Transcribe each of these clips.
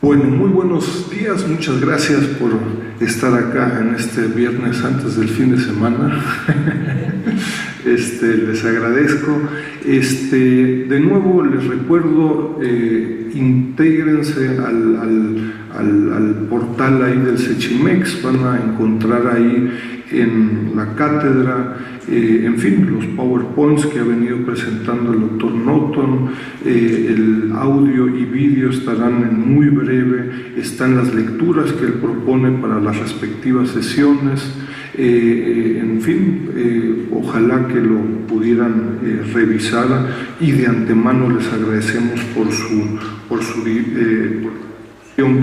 Bueno, muy buenos días, muchas gracias por estar acá en este viernes antes del fin de semana. Les agradezco. De nuevo les recuerdo, intégrense al portal ahí del CHIMEX, van a encontrar ahí en la cátedra, en fin, los PowerPoints que ha venido presentando el doctor Naughton, el audio y vídeo estarán en muy breve, están las lecturas que él propone para las respectivas sesiones, en fin, ojalá que lo pudieran revisar y de antemano les agradecemos por su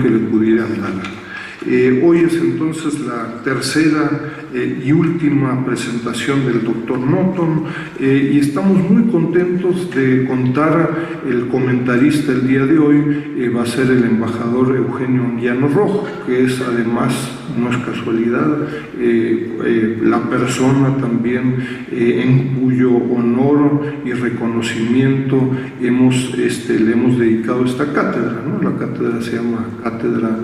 que le pudieran dar. Hoy es entonces la tercera y última presentación del doctor Naughton y estamos muy contentos de contar el comentarista el día de hoy, va a ser el embajador Eugenio Anguiano Roch, que es además, no es casualidad, la persona también en cuyo honor y reconocimiento le hemos dedicado esta cátedra, ¿no? La cátedra se llama Cátedra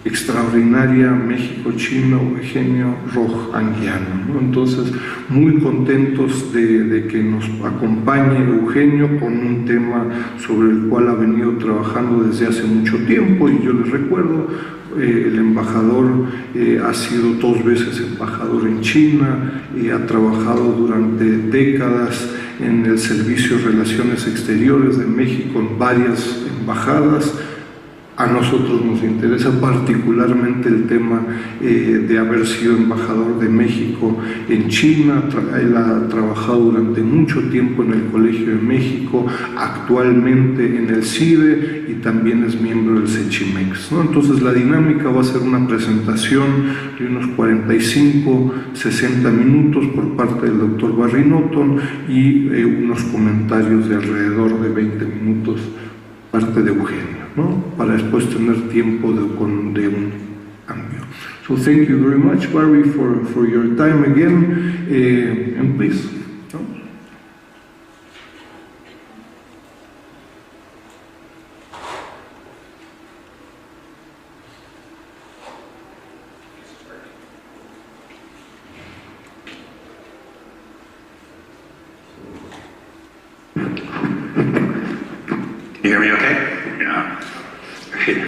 Extraordinaria México-China Eugenio Roch Anguiano, ¿no? Entonces, muy contentos de que nos acompañe Eugenio con un tema sobre el cual ha venido trabajando desde hace mucho tiempo, y yo les recuerdo, el embajador ha sido 2 veces embajador en China y ha trabajado durante décadas en el Servicio de Relaciones Exteriores de México en varias embajadas. A nosotros nos interesa particularmente el tema de haber sido embajador de México en China. Él ha trabajado durante mucho tiempo en el Colegio de México, actualmente en el CIDE y también es miembro del CHIMEX, ¿no? Entonces la dinámica va a ser una presentación de unos 45-60 minutos por parte del doctor Barry Naughton y unos comentarios de alrededor de 20 minutos parte de Eugenio, ¿no? Para después tener tiempo de un cambio. So thank you very much, Barry, for your time again, and please. No? You hear me okay? Yeah. Great.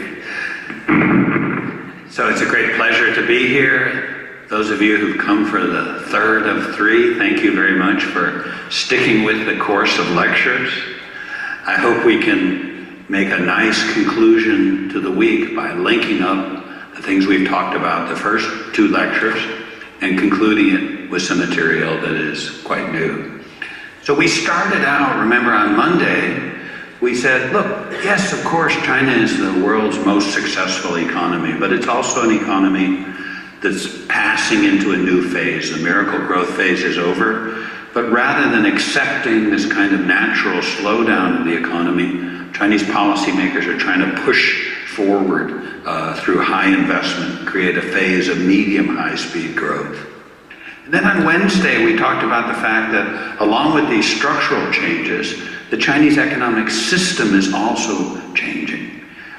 So it's a great pleasure to be here. Those of you who've come for the third of 3, thank you very much for sticking with the course of lectures. I hope we can make a nice conclusion to the week by linking up the things we've talked about the first 2 lectures and concluding it with some material that is quite new. So we started out, remember, on Monday, we said, look, yes, of course, China is the world's most successful economy, but it's also an economy that's passing into a new phase. The miracle growth phase is over, but rather than accepting this kind of natural slowdown of the economy, Chinese policymakers are trying to push forward through high investment, create a phase of medium high-speed growth. And then on Wednesday, we talked about the fact that along with these structural changes, the Chinese economic system is also changing.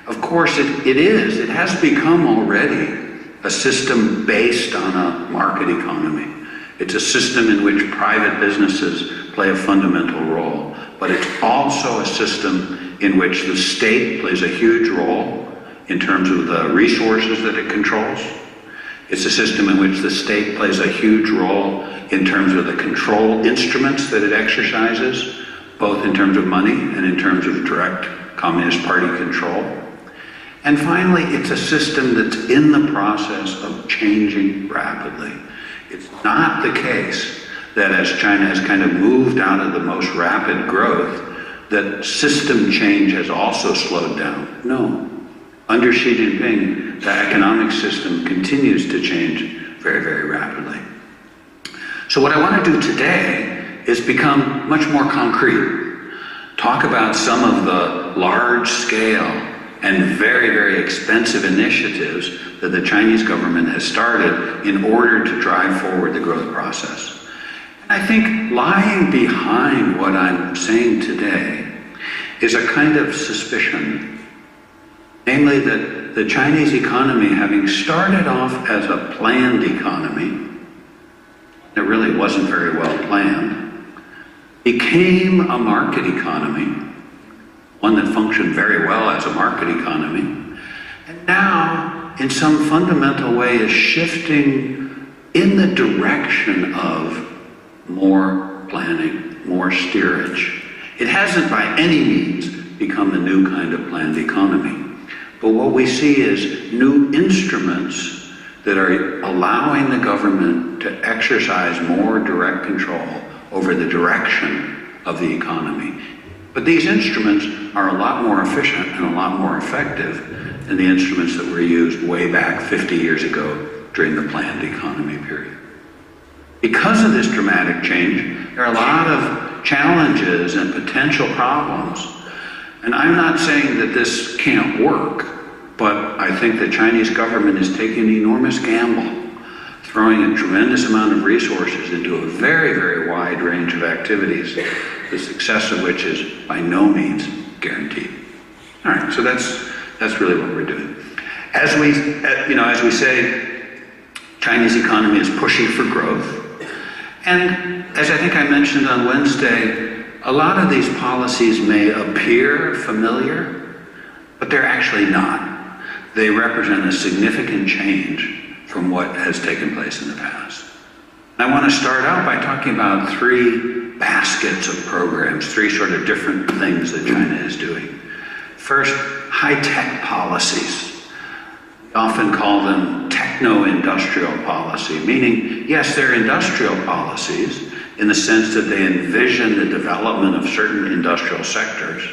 Of course, it has become already a system based on a market economy. It's a system in which private businesses play a fundamental role, but it's also a system in which the state plays a huge role in terms of the resources that it controls. It's a system in which the state plays a huge role in terms of the control instruments that it exercises, both in terms of money and in terms of direct Communist Party control. And finally, it's a system that's in the process of changing rapidly. It's not the case that as China has kind of moved out of the most rapid growth, that system change has also slowed down. No. Under Xi Jinping, the economic system continues to change very, very rapidly. So what I want to do today is become much more concrete. Talk about some of the large-scale and very, very expensive initiatives that the Chinese government has started in order to drive forward the growth process. And I think lying behind what I'm saying today is a kind of suspicion namely that the Chinese economy, having started off as a planned economy, it really wasn't very well planned, became a market economy, one that functioned very well as a market economy, and now, in some fundamental way, is shifting in the direction of more planning, more steerage. It hasn't by any means become a new kind of planned economy. But what we see is new instruments that are allowing the government to exercise more direct control over the direction of the economy. But these instruments are a lot more efficient and a lot more effective than the instruments that were used way back 50 years ago during the planned economy period. Because of this dramatic change, there are a lot of challenges and potential problems. And I'm not saying that this can't work, but I think the Chinese government is taking an enormous gamble, throwing a tremendous amount of resources into a very, very wide range of activities, the success of which is by no means guaranteed. All right, so that's really what we're doing. As we say, Chinese economy is pushing for growth. And as I think I mentioned on Wednesday, a lot of these policies may appear familiar, but they're actually not. They represent a significant change from what has taken place in the past. And I want to start out by talking about three baskets of programs, three sort of different things that China is doing. First, high-tech policies. We often call them techno-industrial policy, meaning, yes, they're industrial policies in the sense that they envision the development of certain industrial sectors,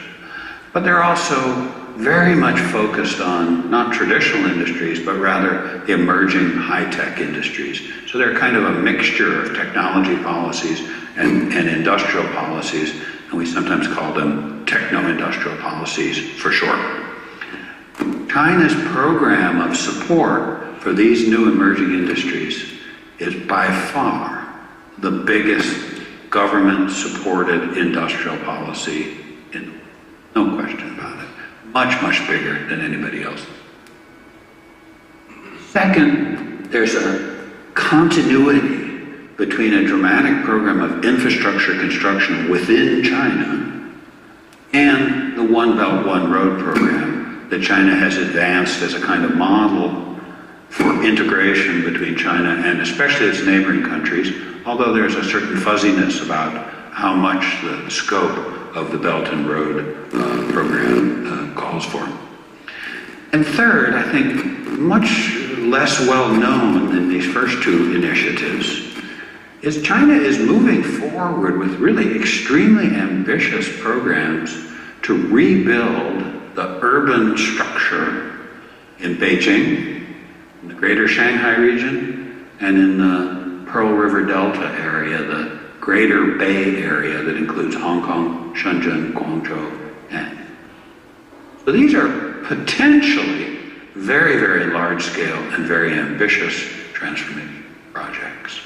but they're also very much focused on not traditional industries, but rather the emerging high-tech industries. So they're kind of a mixture of technology policies and industrial policies, and we sometimes call them techno-industrial policies for short. China's program of support for these new emerging industries is by far the biggest government-supported industrial policy in the world. No question about it. Much, much bigger than anybody else. Second, there's a continuity between a dramatic program of infrastructure construction within China and the One Belt, One Road program that China has advanced as a kind of model for integration between China and especially its neighboring countries, although there's a certain fuzziness about how much the scope of the Belt and Road program calls for. And third, I think much less well known than these first two initiatives, is China is moving forward with really extremely ambitious programs to rebuild the urban structure in Beijing, in the greater Shanghai region, and in the Pearl River Delta area, the Greater Bay Area that includes Hong Kong, Shenzhen, Guangzhou, and. So these are potentially very, very large scale and very ambitious transformation projects.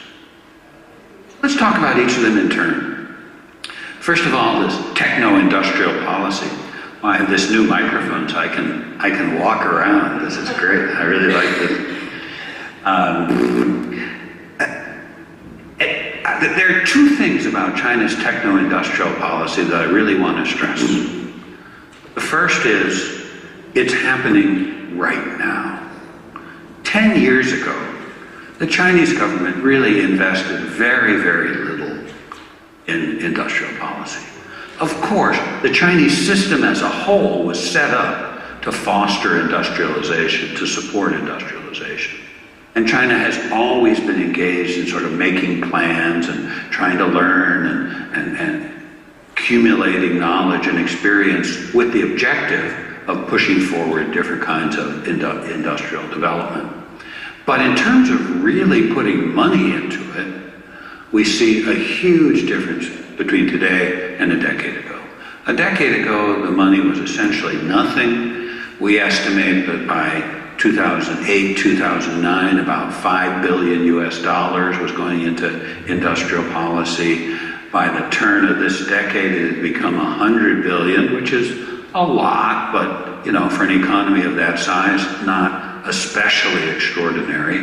Let's talk about each of them in turn. First of all, this techno-industrial policy. Well, I have this new microphone, so I can walk around. This is great. I really like this. There are two things about China's techno-industrial policy that I really want to stress. The first is, it's happening right now. 10 years ago, the Chinese government really invested very, very little in industrial policy. Of course, the Chinese system as a whole was set up to foster industrialization, to support industrialization. And China has always been engaged in sort of making plans and trying to learn and accumulating knowledge and experience with the objective of pushing forward different kinds of industrial development. But in terms of really putting money into it, we see a huge difference between today and a decade ago. A decade ago, the money was essentially nothing. We estimate that by 2008, 2009, about $5 billion US was going into industrial policy. By the turn of this decade, it had become $100 billion, which is a lot, but for an economy of that size, not especially extraordinary.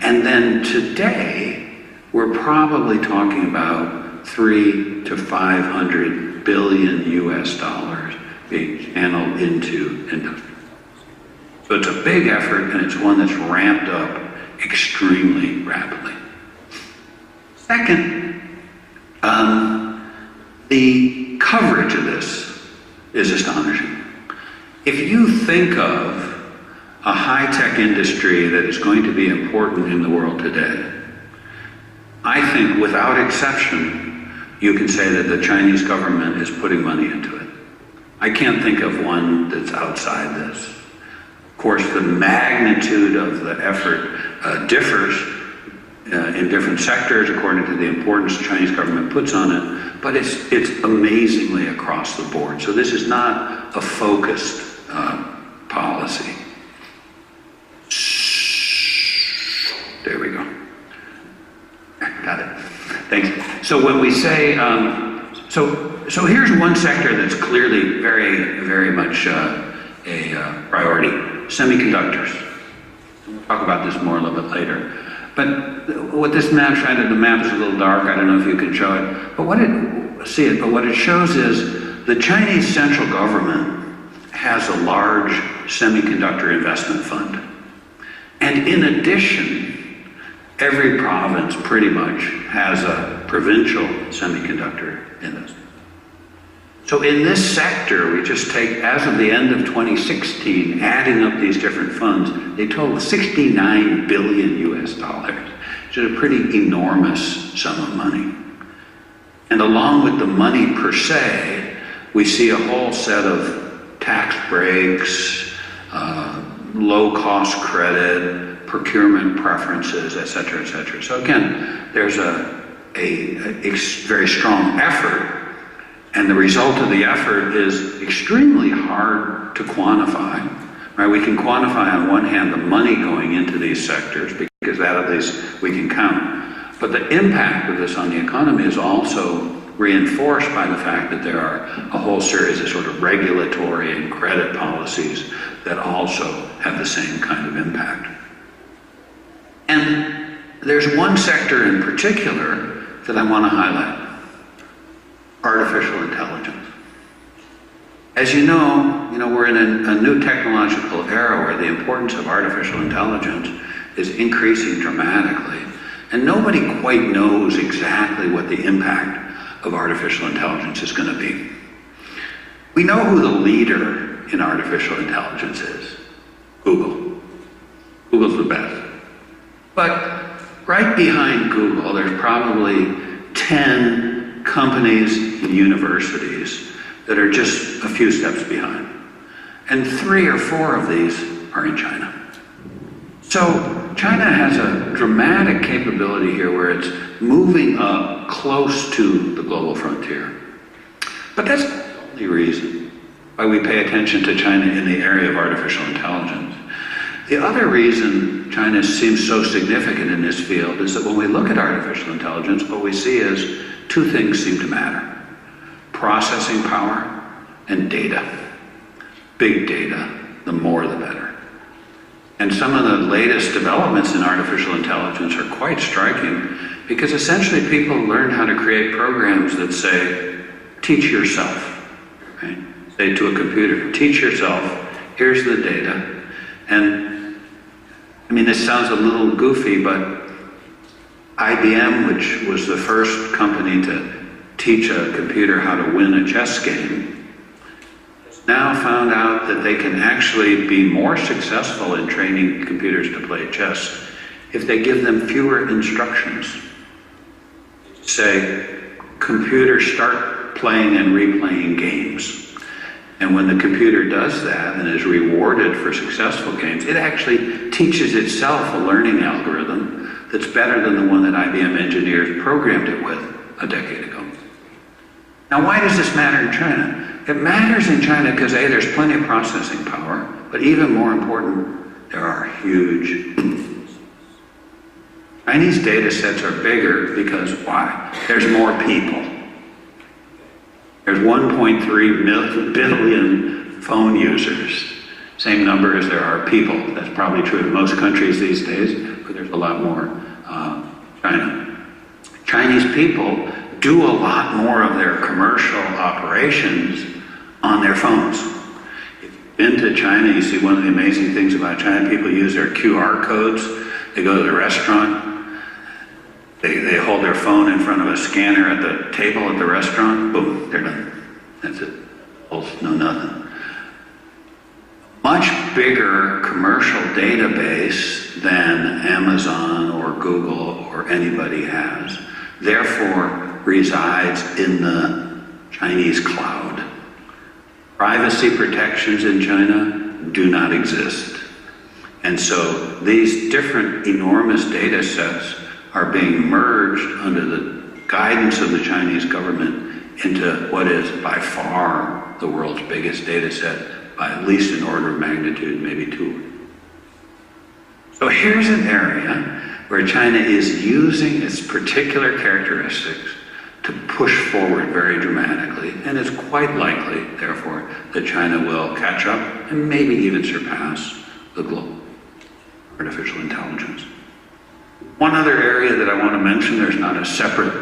And then today, we're probably talking about 300 to 500 billion US dollars being channeled into industry. So it's a big effort, and it's one that's ramped up extremely rapidly. Second, the coverage of this is astonishing. If you think of a high-tech industry that is going to be important in the world today, I think without exception, you can say that the Chinese government is putting money into it. I can't think of one that's outside this. Of course, the magnitude of the effort differs in different sectors according to the importance the Chinese government puts on it, but it's amazingly across the board. So this is not a focused policy. There we go. Got it. Thanks. So when we say, so here's one sector that's clearly very, very much a priority: semiconductors. We'll talk about this more a little bit later. But what this map, the map is a little dark. I don't know if you can show it, but what it shows is the Chinese central government has a large semiconductor investment fund, and in addition, every province pretty much has a provincial semiconductor industry. So in this sector, we just take, as of the end of 2016, adding up these different funds, they total 69 billion US dollars, which is a pretty enormous sum of money. And along with the money per se, we see a whole set of tax breaks, low-cost credit, procurement preferences, et cetera, et cetera. So again, there's a very strong effort. And the result of the effort is extremely hard to quantify. Right? We can quantify on one hand the money going into these sectors because that at least we can count. But the impact of this on the economy is also reinforced by the fact that there are a whole series of sort of regulatory and credit policies that also have the same kind of impact. And there's one sector in particular that I want to highlight: artificial intelligence. As you know, we're in a new technological era where the importance of artificial intelligence is increasing dramatically, and nobody quite knows exactly what the impact of artificial intelligence is going to be. We know who the leader in artificial intelligence is: Google. Google's the best. But right behind Google, there's probably 10 companies and universities that are just a few steps behind. And 3 or 4 of these are in China. So China has a dramatic capability here where it's moving up close to the global frontier. But that's not the only reason why we pay attention to China in the area of artificial intelligence. The other reason China seems so significant in this field is that when we look at artificial intelligence, what we see is 2 things seem to matter: processing power and data. Big data, the more the better. And some of the latest developments in artificial intelligence are quite striking because essentially people learn how to create programs that say, teach yourself, right? Say to a computer, teach yourself, here's the data. And I mean, this sounds a little goofy, but IBM, which was the first company to teach a computer how to win a chess game, has now found out that they can actually be more successful in training computers to play chess if they give them fewer instructions. Say, computer, start playing and replaying games. And when the computer does that and is rewarded for successful games, it actually teaches itself a learning algorithm that's better than the one that IBM engineers programmed it with a decade ago. Now, why does this matter in China? It matters in China because A, there's plenty of processing power, but even more important, there are huge. Chinese data sets are bigger because why? There's more people. There's 1.3 billion phone users. Same number as there are people. That's probably true in most countries these days, but there's a lot more China. Chinese people do a lot more of their commercial operations on their phones. If you've been to China, you see one of the amazing things about China. People use their QR codes. They go to the restaurant. They hold their phone in front of a scanner at the table at the restaurant. Boom, they're done. That's it. No nothing. Much bigger commercial database than Amazon or Google or anybody has, therefore resides in the Chinese cloud. Privacy protections in China do not exist. And so these different enormous data sets are being merged under the guidance of the Chinese government into what is by far the world's biggest data set, by at least an order of magnitude, maybe two. So here's an area where China is using its particular characteristics to push forward very dramatically, and it's quite likely, therefore, that China will catch up and maybe even surpass the global artificial intelligence. One other area that I want to mention, there's not a separate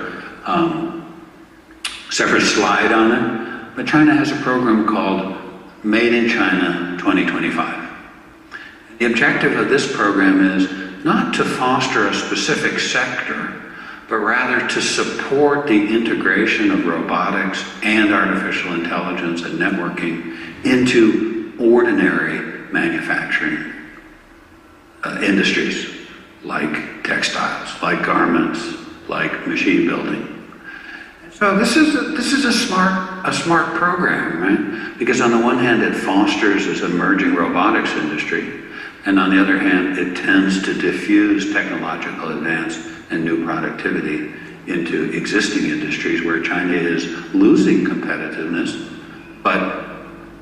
slide on it, but China has a program called Made in China 2025. The objective of this program is not to foster a specific sector, but rather to support the integration of robotics and artificial intelligence and networking into ordinary manufacturing industries, like textiles, like garments, like machine building. So this is a smart program, right? Because on the one hand, it fosters this emerging robotics industry, and on the other hand, it tends to diffuse technological advance and new productivity into existing industries where China is losing competitiveness, but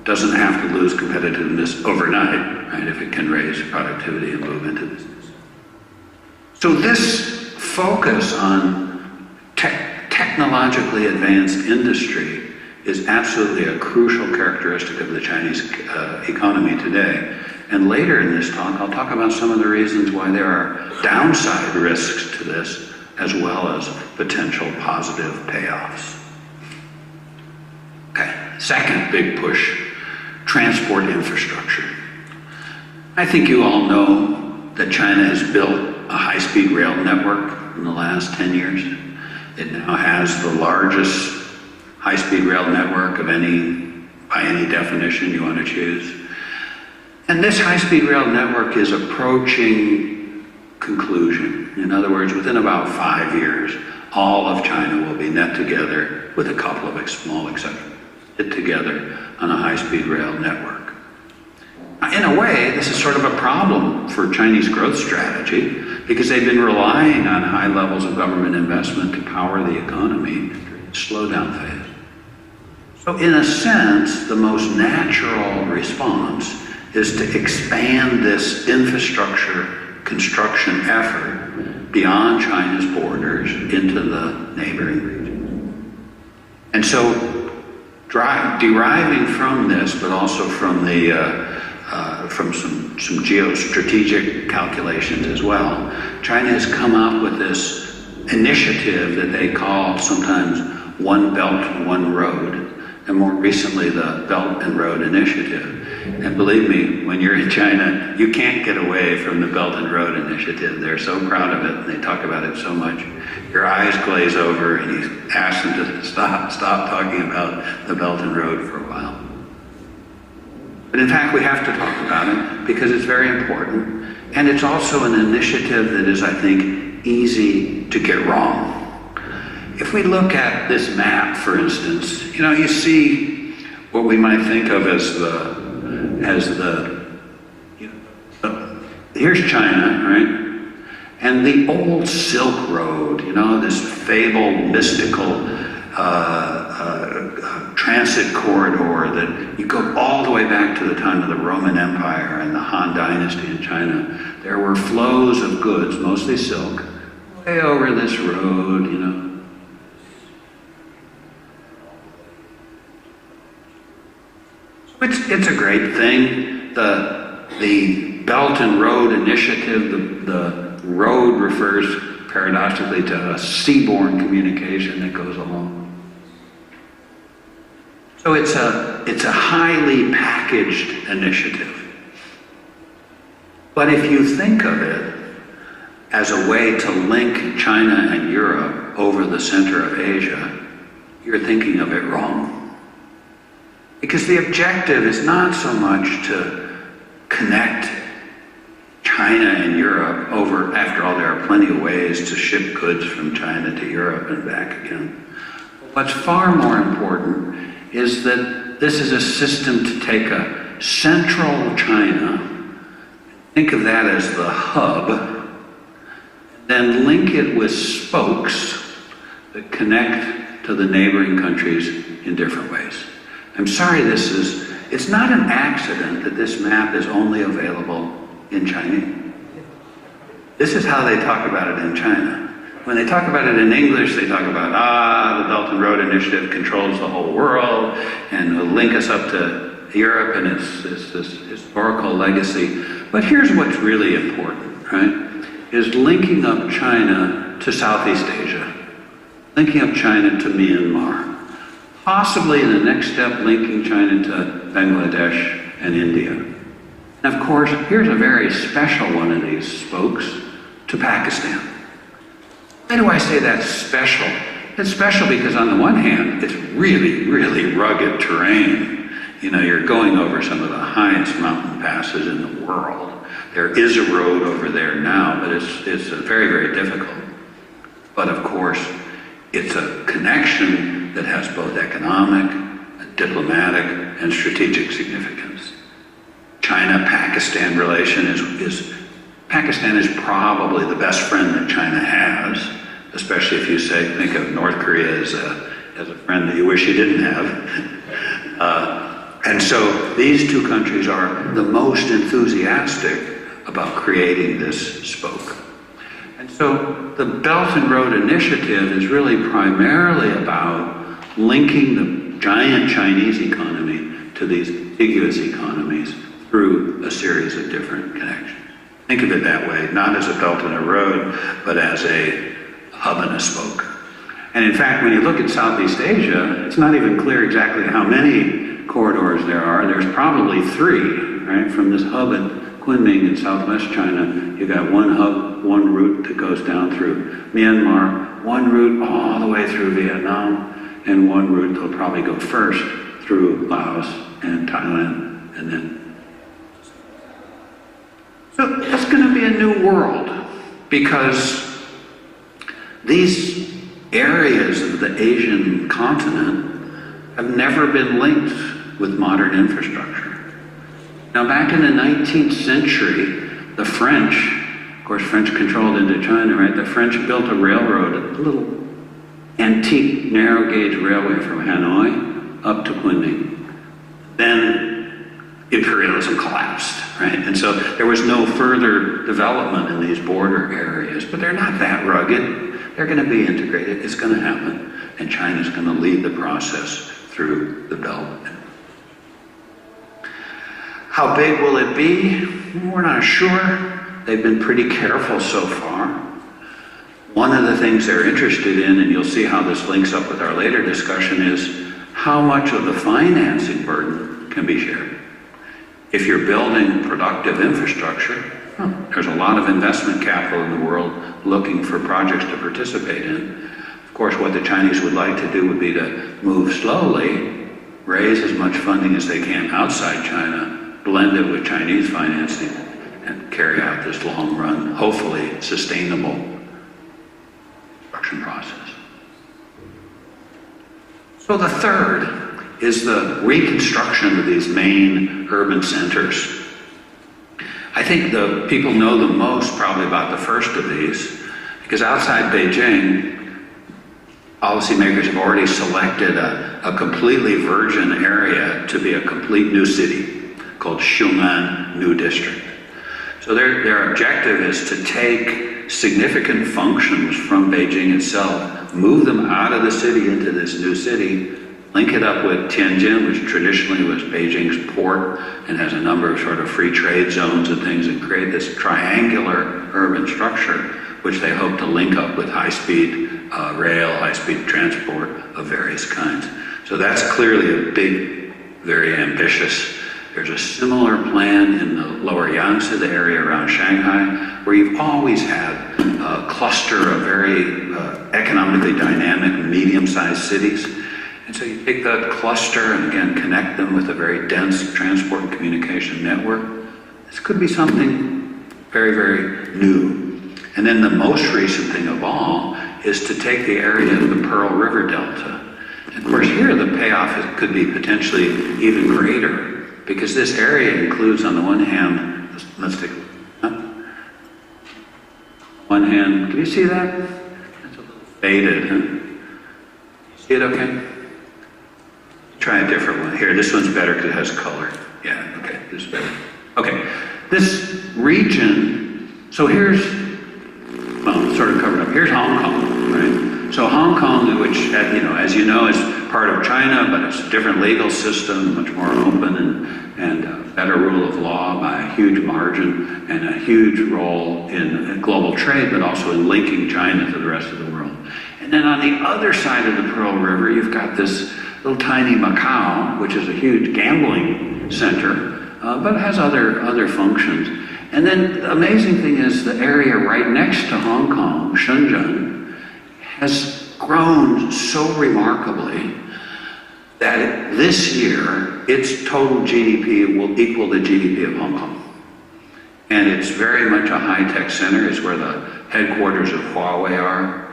doesn't have to lose competitiveness overnight, right? If it can raise productivity and move into business. So this focus on technologically advanced industry is absolutely a crucial characteristic of the Chinese economy today. And later in this talk, I'll talk about some of the reasons why there are downside risks to this, as well as potential positive payoffs. Okay, second big push, transport infrastructure. I think you all know that China has built a high-speed rail network in the last 10 years. It now has the largest high-speed rail network of by any definition you want to choose. And this high-speed rail network is approaching conclusion. In other words, within about 5 years, all of China will be net together, with a couple of small exceptions, knit together on a high-speed rail network. In a way, this is sort of a problem for Chinese growth strategy, because they've been relying on high levels of government investment to power the economy during the slowdown phase. So in a sense, the most natural response is to expand this infrastructure construction effort beyond China's borders into the neighboring regions. And so deriving from this, but also from from some geostrategic calculations as well, China has come up with this initiative that they call sometimes One Belt, One Road, and more recently the Belt and Road Initiative. And believe me, when you're in China, you can't get away from the Belt and Road Initiative. They're so proud of it, and they talk about it so much. Your eyes glaze over, and you ask them to stop talking about the Belt and Road for a while. But in fact, we have to talk about it because it's very important. And it's also an initiative that is, I think, easy to get wrong. If we look at this map, for instance, you see what we might think of as here's China, right? And the old Silk Road, this fabled, mystical transit corridor that you go all the way back to the time of the Roman Empire and the Han Dynasty in China. There were flows of goods, mostly silk, way over this road, It's a great thing. the Belt and Road Initiative, the road refers paradoxically to a seaborne communication that goes along. So it's a highly packaged initiative. But if you think of it as a way to link China and Europe over the center of Asia, you're thinking of it wrong. Because the objective is not so much to connect China and Europe over, after all, there are plenty of ways to ship goods from China to Europe and back again. What's far more important is that this is a system to take a central China, think of that as the hub, then link it with spokes that connect to the neighboring countries in different ways. I'm sorry, it's not an accident that this map is only available in Chinese. This is how they talk about it in China. When they talk about it in English, they talk about, the Belt and Road Initiative controls the whole world and will link us up to Europe and its this historical legacy. But here's what's really important, right? Is linking up China to Southeast Asia, linking up China to Myanmar, possibly in the next step linking China to Bangladesh and India. And of course, here's a very special one of these spokes, to Pakistan. Why do I say that's special? It's special because on the one hand, it's really, really rugged terrain. You know, you're going over some of the highest mountain passes in the world. There is a road over there now, but it's very, very difficult. But of course, it's a connection that has both economic, diplomatic, and strategic significance. China-Pakistan relation Pakistan is probably the best friend that China has, especially if you think of North Korea as a friend that you wish you didn't have. And so these two countries are the most enthusiastic about creating this spoke. And so the Belt and Road Initiative is really primarily about linking the giant Chinese economy to these contiguous economies through a series of different connections. Think of it that way, not as a belt and a road, but as a hub and a spoke. And in fact, when you look at Southeast Asia, it's not even clear exactly how many corridors there are. There's probably 3, right? From this hub at Kunming in southwest China, you've got one hub, one route that goes down through Myanmar, one route all the way through Vietnam, and one route that'll probably go first through Laos and Thailand, and then. So that's going to be a new world, because these areas of the Asian continent have never been linked with modern infrastructure. Now, back in the 19th century, the French, of course, French controlled Indochina, right? The French built a railroad, a little antique narrow gauge railway from Hanoi up to Kunming. Then imperialism collapsed, right? And so there was no further development in these border areas, but they're not that rugged. They're going to be integrated. It's going to happen. And China's going to lead the process through the Belt. How big will it be? We're not sure. They've been pretty careful so far. One of the things they're interested in, and you'll see how this links up with our later discussion, is how much of the financing burden can be shared. If you're building productive infrastructure, there's a lot of investment capital in the world looking for projects to participate in. Of course, what the Chinese would like to do would be to move slowly, raise as much funding as they can outside China, blend it with Chinese financing, and carry out this long-run, hopefully sustainable construction process. So the third is the reconstruction of these main urban centers. I think the people know the most probably about the first of these, because outside Beijing, policymakers have already selected a completely virgin area to be a complete new city called Xiong'an New District. So their objective is to take significant functions from Beijing itself, move them out of the city into this new city, link it up with Tianjin, which traditionally was Beijing's port and has a number of sort of free trade zones and things, and create this triangular urban structure, which they hope to link up with high-speed rail, high-speed transport of various kinds. So that's clearly a big, very ambitious. There's a similar plan in the lower Yangtze, the area around Shanghai, where you've always had a cluster of very economically dynamic, medium-sized cities. And so you take that cluster and again connect them with a very dense transport and communication network. This could be something very, very new. And then the most recent thing of all is to take the area of the Pearl River Delta. And of course here the payoff could be potentially even greater, because this area includes, on the one hand, let's take a look. One hand, can you see that? It's a little faded, huh? See it okay? Try a different one. Here, this one's better because it has color. Yeah, okay, this is better. Okay, this region, so here's, well, sort of covered up. Here's Hong Kong, right? So Hong Kong, which, as you know, is part of China, but it's a different legal system, much more open and better rule of law by a huge margin, and a huge role in global trade, but also in linking China to the rest of the world. And then on the other side of the Pearl River, you've got this little tiny Macau, which is a huge gambling center, but has other functions. And then the amazing thing is the area right next to Hong Kong, Shenzhen, has grown so remarkably that this year, its total GDP will equal the GDP of Hong Kong. And it's very much a high-tech center. It's where the headquarters of Huawei are.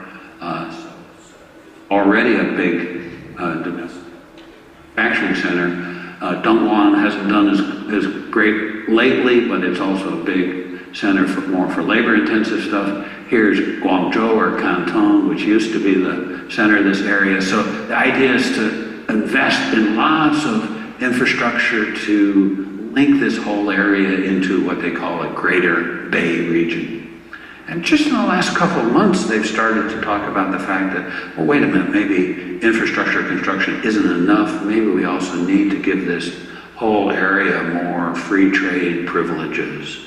Already a big domestic manufacturing center. Dongguan hasn't done as great lately, but it's also a big center more for labor-intensive stuff. Here's Guangzhou or Canton, which used to be the center of this area. So the idea is to invest in lots of infrastructure to link this whole area into what they call a Greater Bay region. And just in the last couple of months, they've started to talk about the fact that, well, wait a minute, maybe infrastructure construction isn't enough. Maybe we also need to give this whole area more free trade privileges.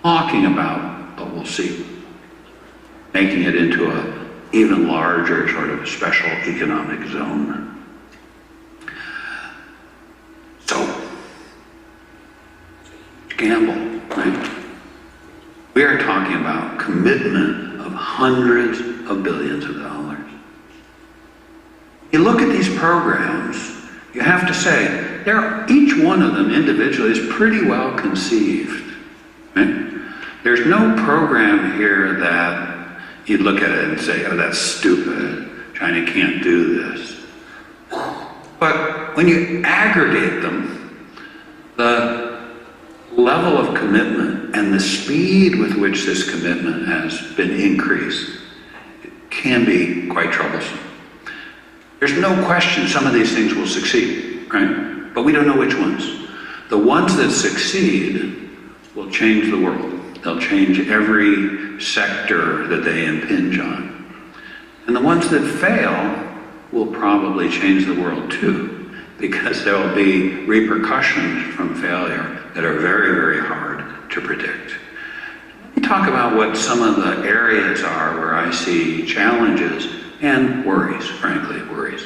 Talking about, but we'll see, making it into an even larger sort of special economic zone. So, gamble, right? We are talking about commitment of hundreds of billions of dollars. You look at these programs, you have to say, each one of them individually is pretty well conceived. Right? There's no program here that you'd look at it and say, oh, that's stupid. China can't do this. But when you aggregate them, the level of commitment and the speed with which this commitment has been increased can be quite troublesome. There's no question some of these things will succeed, right? But we don't know which ones. The ones that succeed will change the world. They'll change every sector that they impinge on. And the ones that fail will probably change the world too, because there will be repercussions from failure that are very, very hard to predict. Let me talk about what some of the areas are where I see challenges and worries, frankly, worries.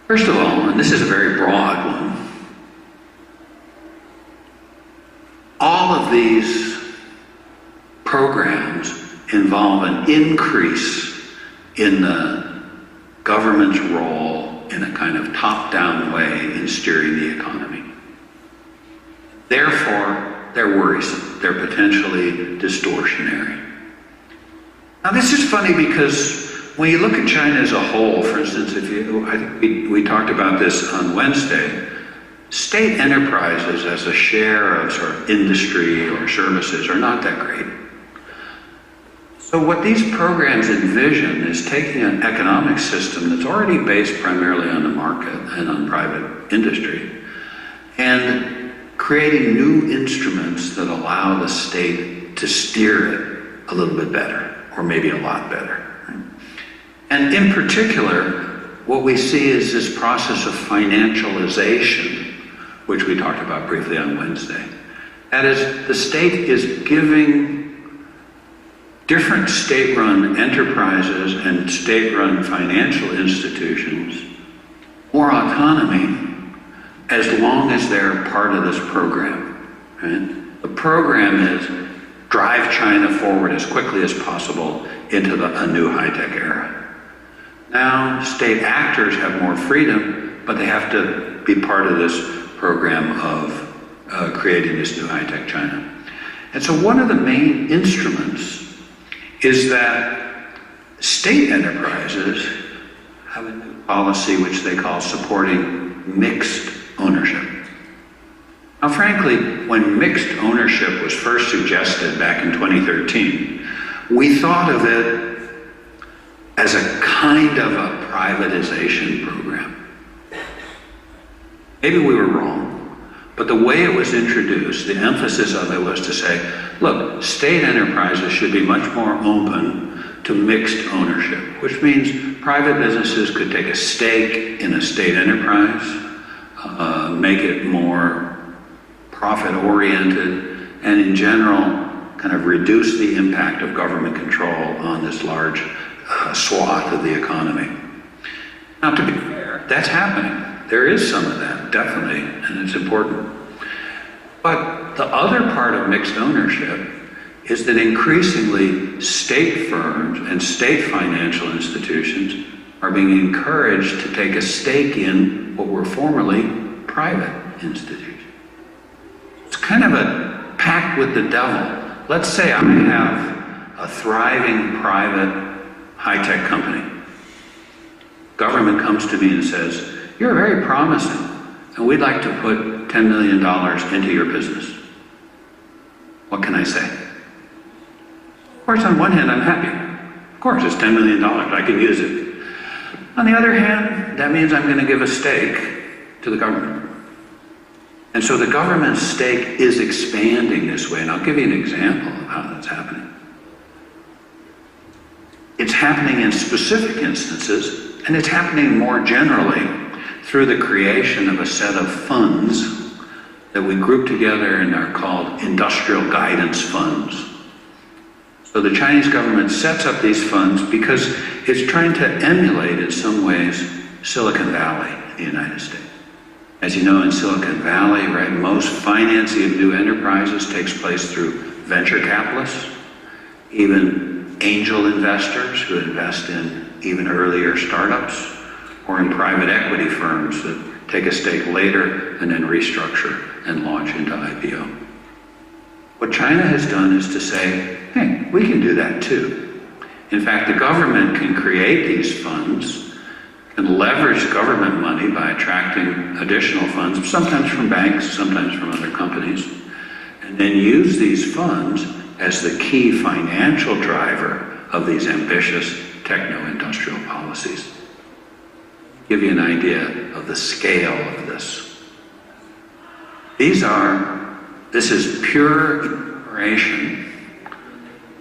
First of all, and this is a very broad one, all of these programs involve an increase in the government's role in a kind of top-down way in steering the economy. Therefore, they're worrisome. They're potentially distortionary. Now, this is funny because when you look at China as a whole, for instance, I think we talked about this on Wednesday, state enterprises as a share of sort of industry or services are not that great. So what these programs envision is taking an economic system that's already based primarily on the market and on private industry and creating new instruments that allow the state to steer it a little bit better, or maybe a lot better. And in particular, what we see is this process of financialization, which we talked about briefly on Wednesday. That is, the state is giving different state-run enterprises and state-run financial institutions more autonomy as long as they're part of this program, right? The program is drive China forward as quickly as possible into a new high-tech era. Now, state actors have more freedom, but they have to be part of this program of creating this new high-tech China. And so one of the main instruments is that state enterprises have a new policy which they call supporting mixed ownership. Now, frankly, when mixed ownership was first suggested back in 2013, we thought of it as a kind of a privatization program. Maybe we were wrong, but the way it was introduced, the emphasis of it was to say, look, state enterprises should be much more open to mixed ownership, which means private businesses could take a stake in a state enterprise, make it more profit-oriented, and in general, kind of reduce the impact of government control on this large swath of the economy. Now, to be fair, that's happening. There is some of that, definitely, and it's important. But the other part of mixed ownership is that increasingly state firms and state financial institutions are being encouraged to take a stake in what were formerly private institutions. It's kind of a pact with the devil. Let's say I have a thriving private high-tech company. Government comes to me and says, you're very promising, and we'd like to put $10 million into your business. What can I say? Of course, on one hand, I'm happy. Of course, it's $10 million, I can use it. On the other hand, that means I'm going to give a stake to the government. And so the government's stake is expanding this way, and I'll give you an example of how that's happening. It's happening in specific instances, and it's happening more generally through the creation of a set of funds that we group together and are called industrial guidance funds. So the Chinese government sets up these funds because it's trying to emulate, in some ways, Silicon Valley in the United States. As you know, in Silicon Valley, right, most financing of new enterprises takes place through venture capitalists, even angel investors who invest in even earlier startups, or in private equity firms that take a stake later and then restructure and launch into IPO. What China has done is to say, hey, we can do that too. In fact, the government can create these funds and leverage government money by attracting additional funds, sometimes from banks, sometimes from other companies, and then use these funds as the key financial driver of these ambitious techno-industrial policies. Give you an idea of the scale of this. This is pure illustration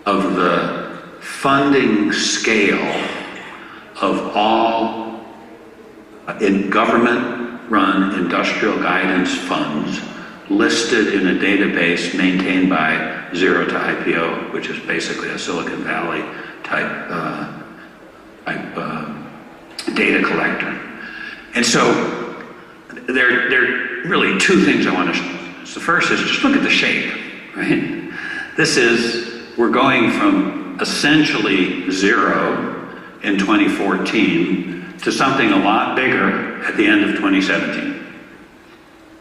of the funding scale of all in government-run industrial guidance funds listed in a database maintained by Zero to IPO, which is basically a Silicon Valley type data collector. And so there are really two things I want to show. The first is just look at the shape, right? We're going from essentially zero in 2014 to something a lot bigger at the end of 2017.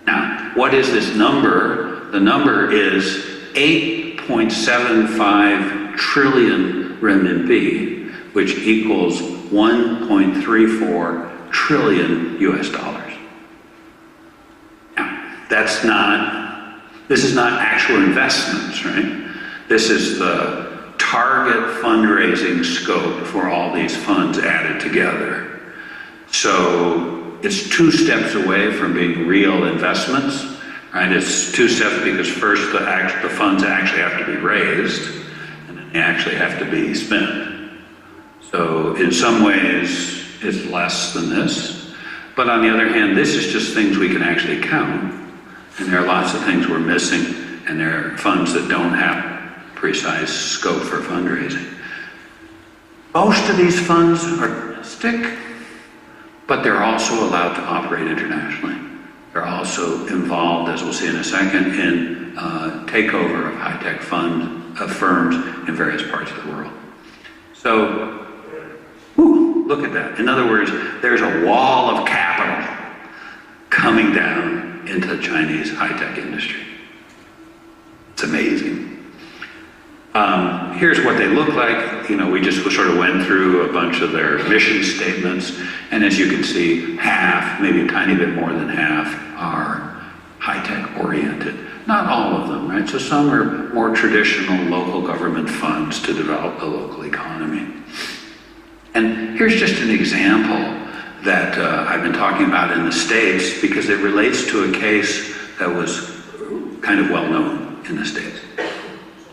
Now, what is this number? The number is 8.75 trillion renminbi, which equals 1.34 trillion US dollars. Now, this is not actual investments, right? This is the target fundraising scope for all these funds added together. So it's two steps away from being real investments, right? It's two steps because first the funds actually have to be raised, and then they actually have to be spent. So in some ways, is less than this. But on the other hand, this is just things we can actually count. And there are lots of things we're missing, and there are funds that don't have precise scope for fundraising. Most of these funds are domestic, but they're also allowed to operate internationally. They're also involved, as we'll see in a second, in takeover of high-tech firms in various parts of the world. So, look at that. In other words, there's a wall of capital coming down into the Chinese high-tech industry. It's amazing. Here's what they look like. You know, we just sort of went through a bunch of their mission statements, and as you can see, half, maybe a tiny bit more than half, are high-tech oriented. Not all of them, right? So some are more traditional local government funds to develop the local economy. And here's just an example that I've been talking about in the States because it relates to a case that was kind of well known in the States.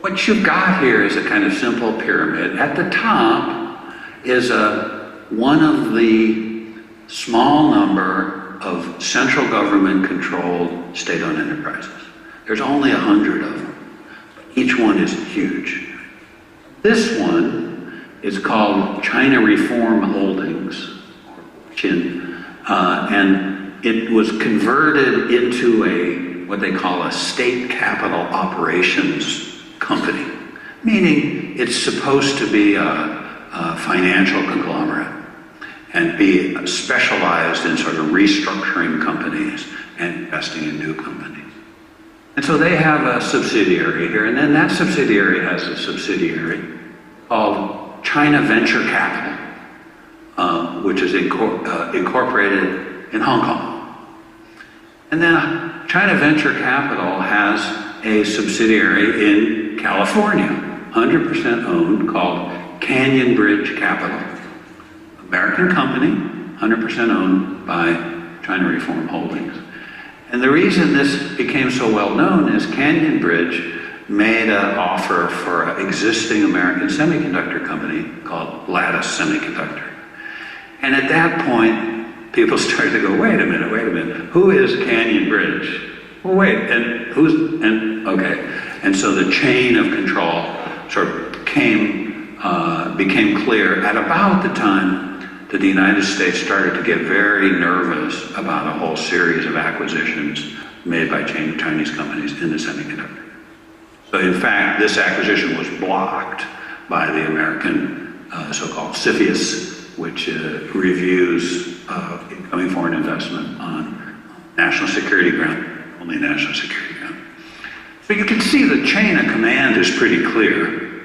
What you've got here is a kind of simple pyramid. At the top is one of the small number of central government controlled state-owned enterprises. There's only 100 of them. Each one is huge. This one is called China Reform Holdings, or CHIN, and it was converted into what they call a state capital operations company, meaning it's supposed to be a financial conglomerate and be specialized in sort of restructuring companies and investing in new companies. And so they have a subsidiary here, and then that subsidiary has a subsidiary called China Venture Capital, which is incorporated in Hong Kong. And then China Venture Capital has a subsidiary in California, 100% owned, called Canyon Bridge Capital. American company, 100% owned by China Reform Holdings. And the reason this became so well known is Canyon Bridge made an offer for an existing American semiconductor company called Lattice Semiconductor. And at that point, people started to go, wait a minute, who is Canyon Bridge? Well, wait, and okay. And so the chain of control sort of became clear at about the time that the United States started to get very nervous about a whole series of acquisitions made by Chinese companies in the semiconductor. So in fact, this acquisition was blocked by the American so-called CFIUS, which reviews incoming foreign investment on national security ground, only national security ground. So you can see the chain of command is pretty clear,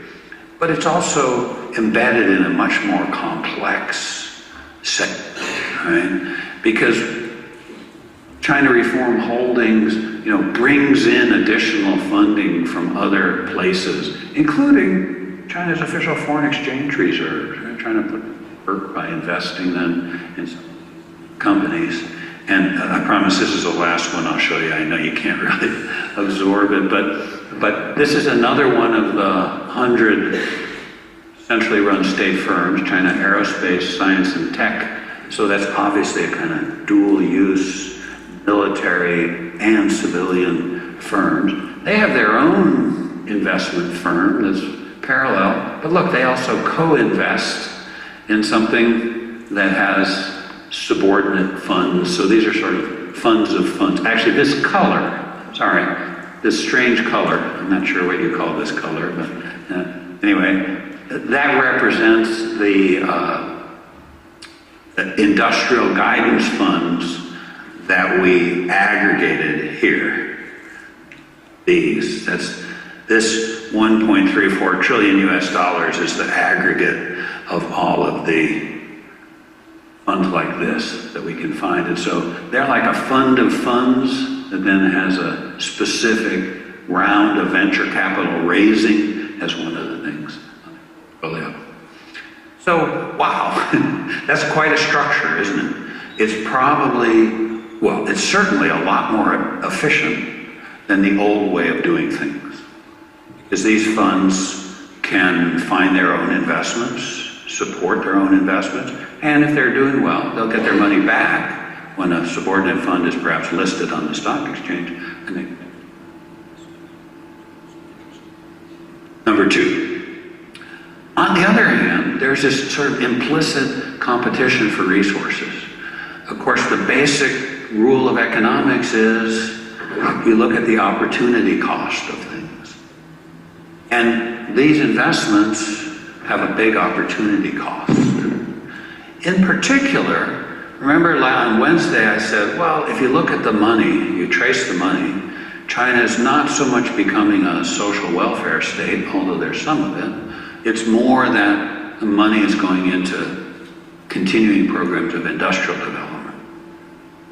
but it's also embedded in a much more complex set, right? Because China Reform Holdings, brings in additional funding from other places, including China's official foreign exchange reserve. They're trying to put work by investing them in some companies. And I promise this is the last one I'll show you. I know you can't really absorb it, but this is another one of the 100 centrally run state firms, China Aerospace, Science and Tech. So that's obviously a kind of dual use military and civilian firms. They have their own investment firm that's parallel, but look, they also co-invest in something that has subordinate funds. So these are sort of funds of funds. Actually, this strange color, I'm not sure what you call this color, but anyway, that represents the industrial guidance funds that we aggregated here. This 1.34 trillion US dollars is the aggregate of all of the funds like this that we can find. And so they're like a fund of funds that then has a specific round of venture capital raising as one of the things on the portfolio. So, wow, that's quite a structure, isn't it? It's probably, well, it's certainly a lot more efficient than the old way of doing things. Because these funds can find their own investments, support their own investments, and if they're doing well, they'll get their money back when a subordinate fund is perhaps listed on the stock exchange. Number two, on the other hand, there's this sort of implicit competition for resources. Of course, the basic rule of economics is you look at the opportunity cost of things. And these investments have a big opportunity cost. In particular, remember on Wednesday I said, well, if you look at the money, you trace the money, China is not so much becoming a social welfare state, although there's some of it. It's more that the money is going into continuing programs of industrial development.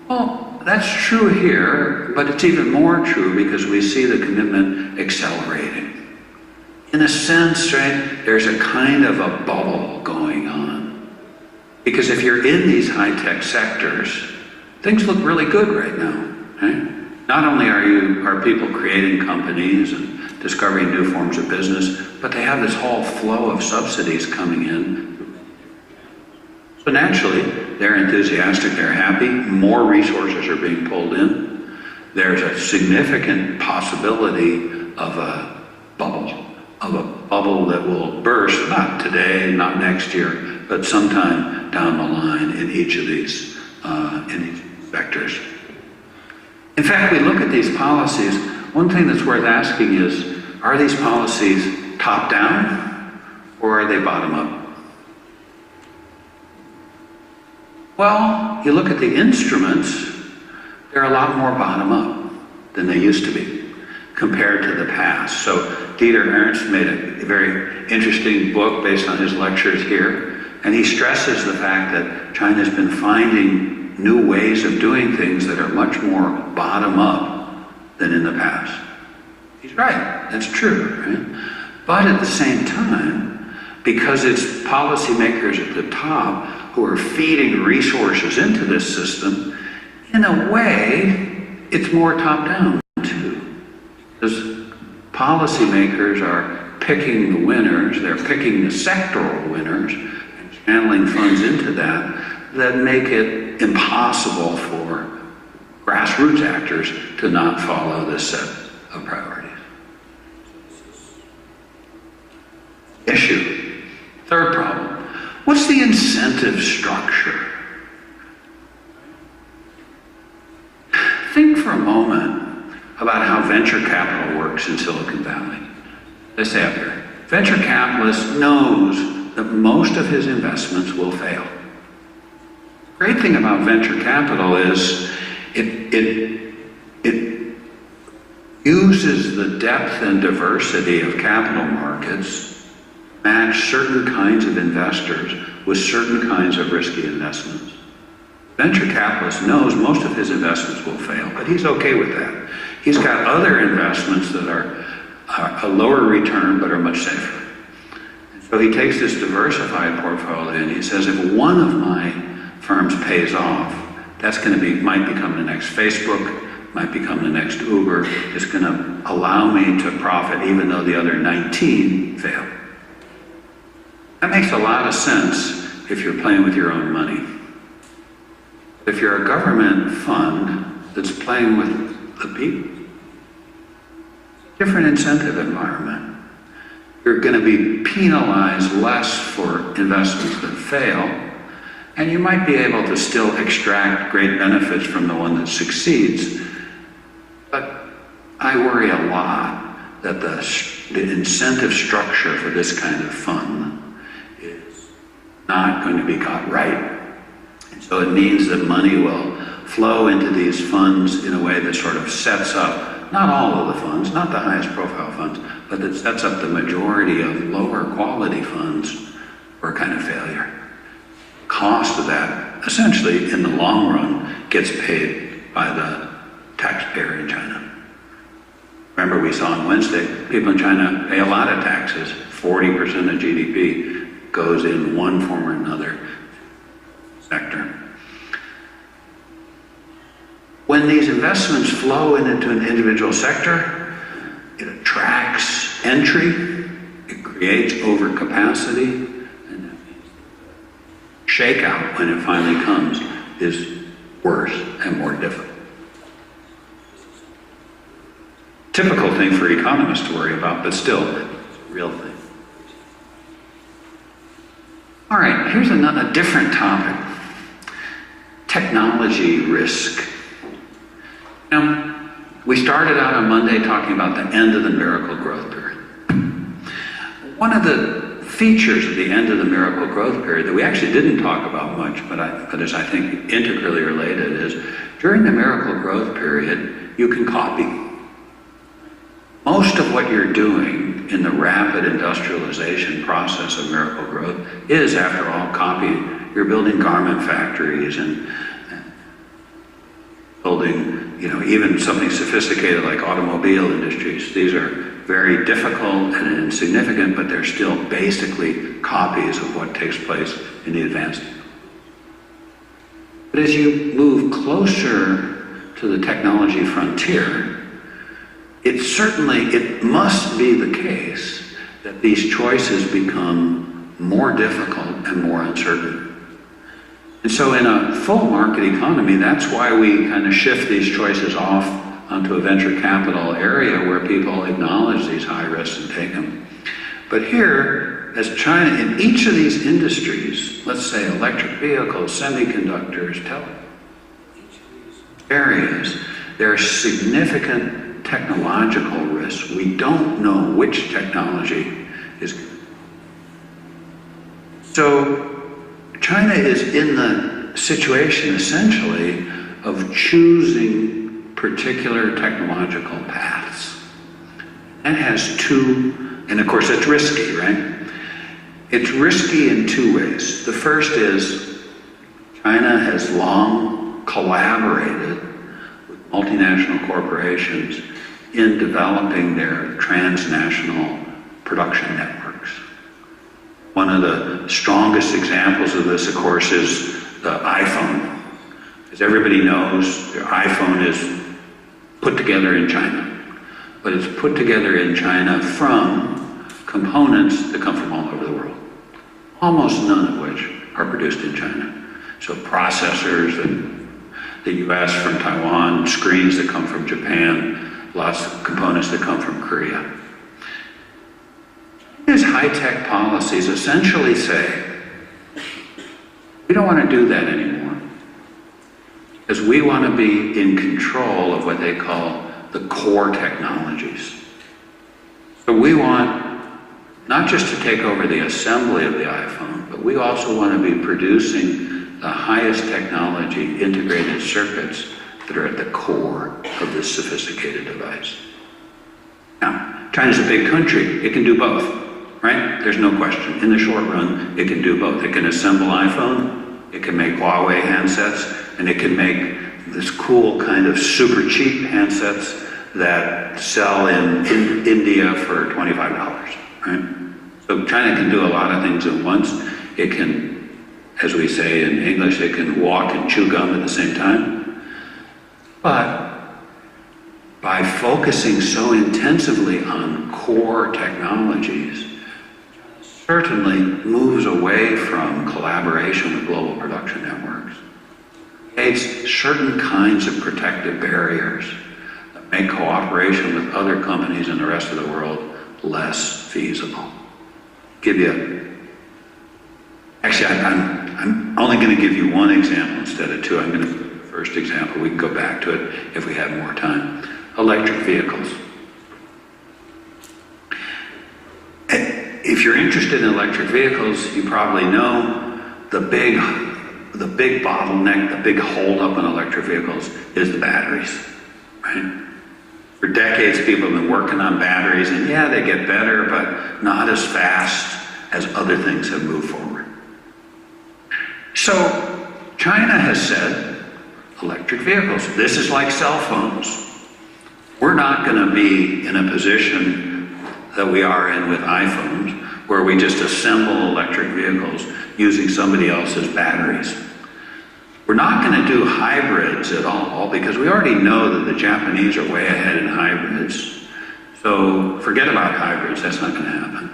Well, that's true here, but it's even more true because we see the commitment accelerating. In a sense, right, there's a kind of a bubble going on. Because if you're in these high-tech sectors, things look really good right now, right? Not only are people creating companies and discovering new forms of business, but they have this whole flow of subsidies coming in. So naturally, they're enthusiastic, they're happy, more resources are being pulled in. There's a significant possibility of a bubble that will burst, not today, not next year, but sometime down the line in each of these vectors. In fact, we look at these policies, one thing that's worth asking is, are these policies top-down or are they bottom-up? Well, you look at the instruments, they're a lot more bottom-up than they used to be compared to the past. So Dieter Ernst made a very interesting book based on his lectures here, and he stresses the fact that China's been finding new ways of doing things that are much more bottom-up than in the past. He's right, that's true, right? But at the same time, because it's policymakers at the top who are feeding resources into this system, in a way, it's more top-down too. Because policymakers are picking the winners, they're picking the sectoral winners, and channeling funds into that make it impossible for grassroots actors to not follow this set of priorities. Issue. Third problem. What's the incentive structure? Think for a moment about how venture capital works in Silicon Valley. They say up here, venture capitalist knows that most of his investments will fail. The great thing about venture capital is it uses the depth and diversity of capital markets, match certain kinds of investors with certain kinds of risky investments. Venture capitalist knows most of his investments will fail, but he's okay with that. He's got other investments that are a lower return but are much safer. And so he takes this diversified portfolio and he says, if one of my firms pays off, that's going to might become the next Facebook, might become the next Uber. It's going to allow me to profit even though the other 19 fail. That makes a lot of sense if you're playing with your own money. If you're a government fund that's playing with the people, different incentive environment. You're going to be penalized less for investments that fail, and you might be able to still extract great benefits from the one that succeeds. But I worry a lot that the incentive structure for this kind of fund is not going to be got right. And so it means that money will flow into these funds in a way that sort of sets up, not all of the funds, not the highest profile funds, but that sets up the majority of lower quality funds for a kind of failure. Cost of that, essentially, in the long run, gets paid by the taxpayer in China. Remember, we saw on Wednesday, people in China pay a lot of taxes. 40% of GDP goes in one form or another sector. When these investments flow into an individual sector, it attracts entry, it creates overcapacity, and that means shakeout when it finally comes is worse and more difficult. Typical thing for economists to worry about, but still, it's a real thing. All right, here's a different topic. Technology risk. Now, we started out on Monday talking about the end of the miracle growth period. One of the features of the end of the miracle growth period that we actually didn't talk about much, but is I think integrally related, is during the miracle growth period, you can copy. Most of what you're doing in the rapid industrialization process of miracle growth is, after all, copying. You're building garment factories and building, even something sophisticated like automobile industries. These are very difficult and insignificant, but they're still basically copies of what takes place in the advanced. But as you move closer to the technology frontier, it must be the case that these choices become more difficult and more uncertain. And so in a full market economy, that's why we kind of shift these choices off onto a venture capital area where people acknowledge these high risks and take them. But here, as China, in each of these industries, let's say electric vehicles, semiconductors, areas, there are significant technological risks. We don't know which technology is. So China is in the situation essentially of choosing particular technological paths. That has two, and of course it's risky, right? It's risky in two ways. The first is China has long collaborated with multinational corporations in developing their transnational production networks. One of the strongest examples of this, of course, is the iPhone. As everybody knows, the iPhone is put together in China, but it's put together in China from components that come from all over the world, almost none of which are produced in China. So processors that the US from Taiwan, screens that come from Japan, lots of components that come from Korea. These high-tech policies essentially say, we don't want to do that anymore, because we want to be in control of what they call the core technologies. So we want not just to take over the assembly of the iPhone, but we also want to be producing the highest technology integrated circuits that are at the core of this sophisticated device. Now, China's a big country. It can do both, right? There's no question. In the short run, it can do both. It can assemble iPhone, it can make Huawei handsets, and it can make this cool kind of super cheap handsets that sell in India for $25, right? So China can do a lot of things at once. It can, as we say in English, it can walk and chew gum at the same time. But by focusing so intensively on core technologies, certainly moves away from collaboration with global production networks. Creates certain kinds of protective barriers that make cooperation with other companies in the rest of the world less feasible. Actually, I'm only going to give you one example instead of two. I'm going to first example, we can go back to it if we have more time. Electric vehicles. If you're interested in electric vehicles, you probably know the big bottleneck, the big holdup in electric vehicles is the batteries, right? For decades, people have been working on batteries, and yeah, they get better, but not as fast as other things have moved forward. So China has said, electric vehicles. This is like cell phones. We're not going to be in a position that we are in with iPhones, where we just assemble electric vehicles using somebody else's batteries. We're not going to do hybrids at all, because we already know that the Japanese are way ahead in hybrids. So forget about hybrids, that's not going to happen.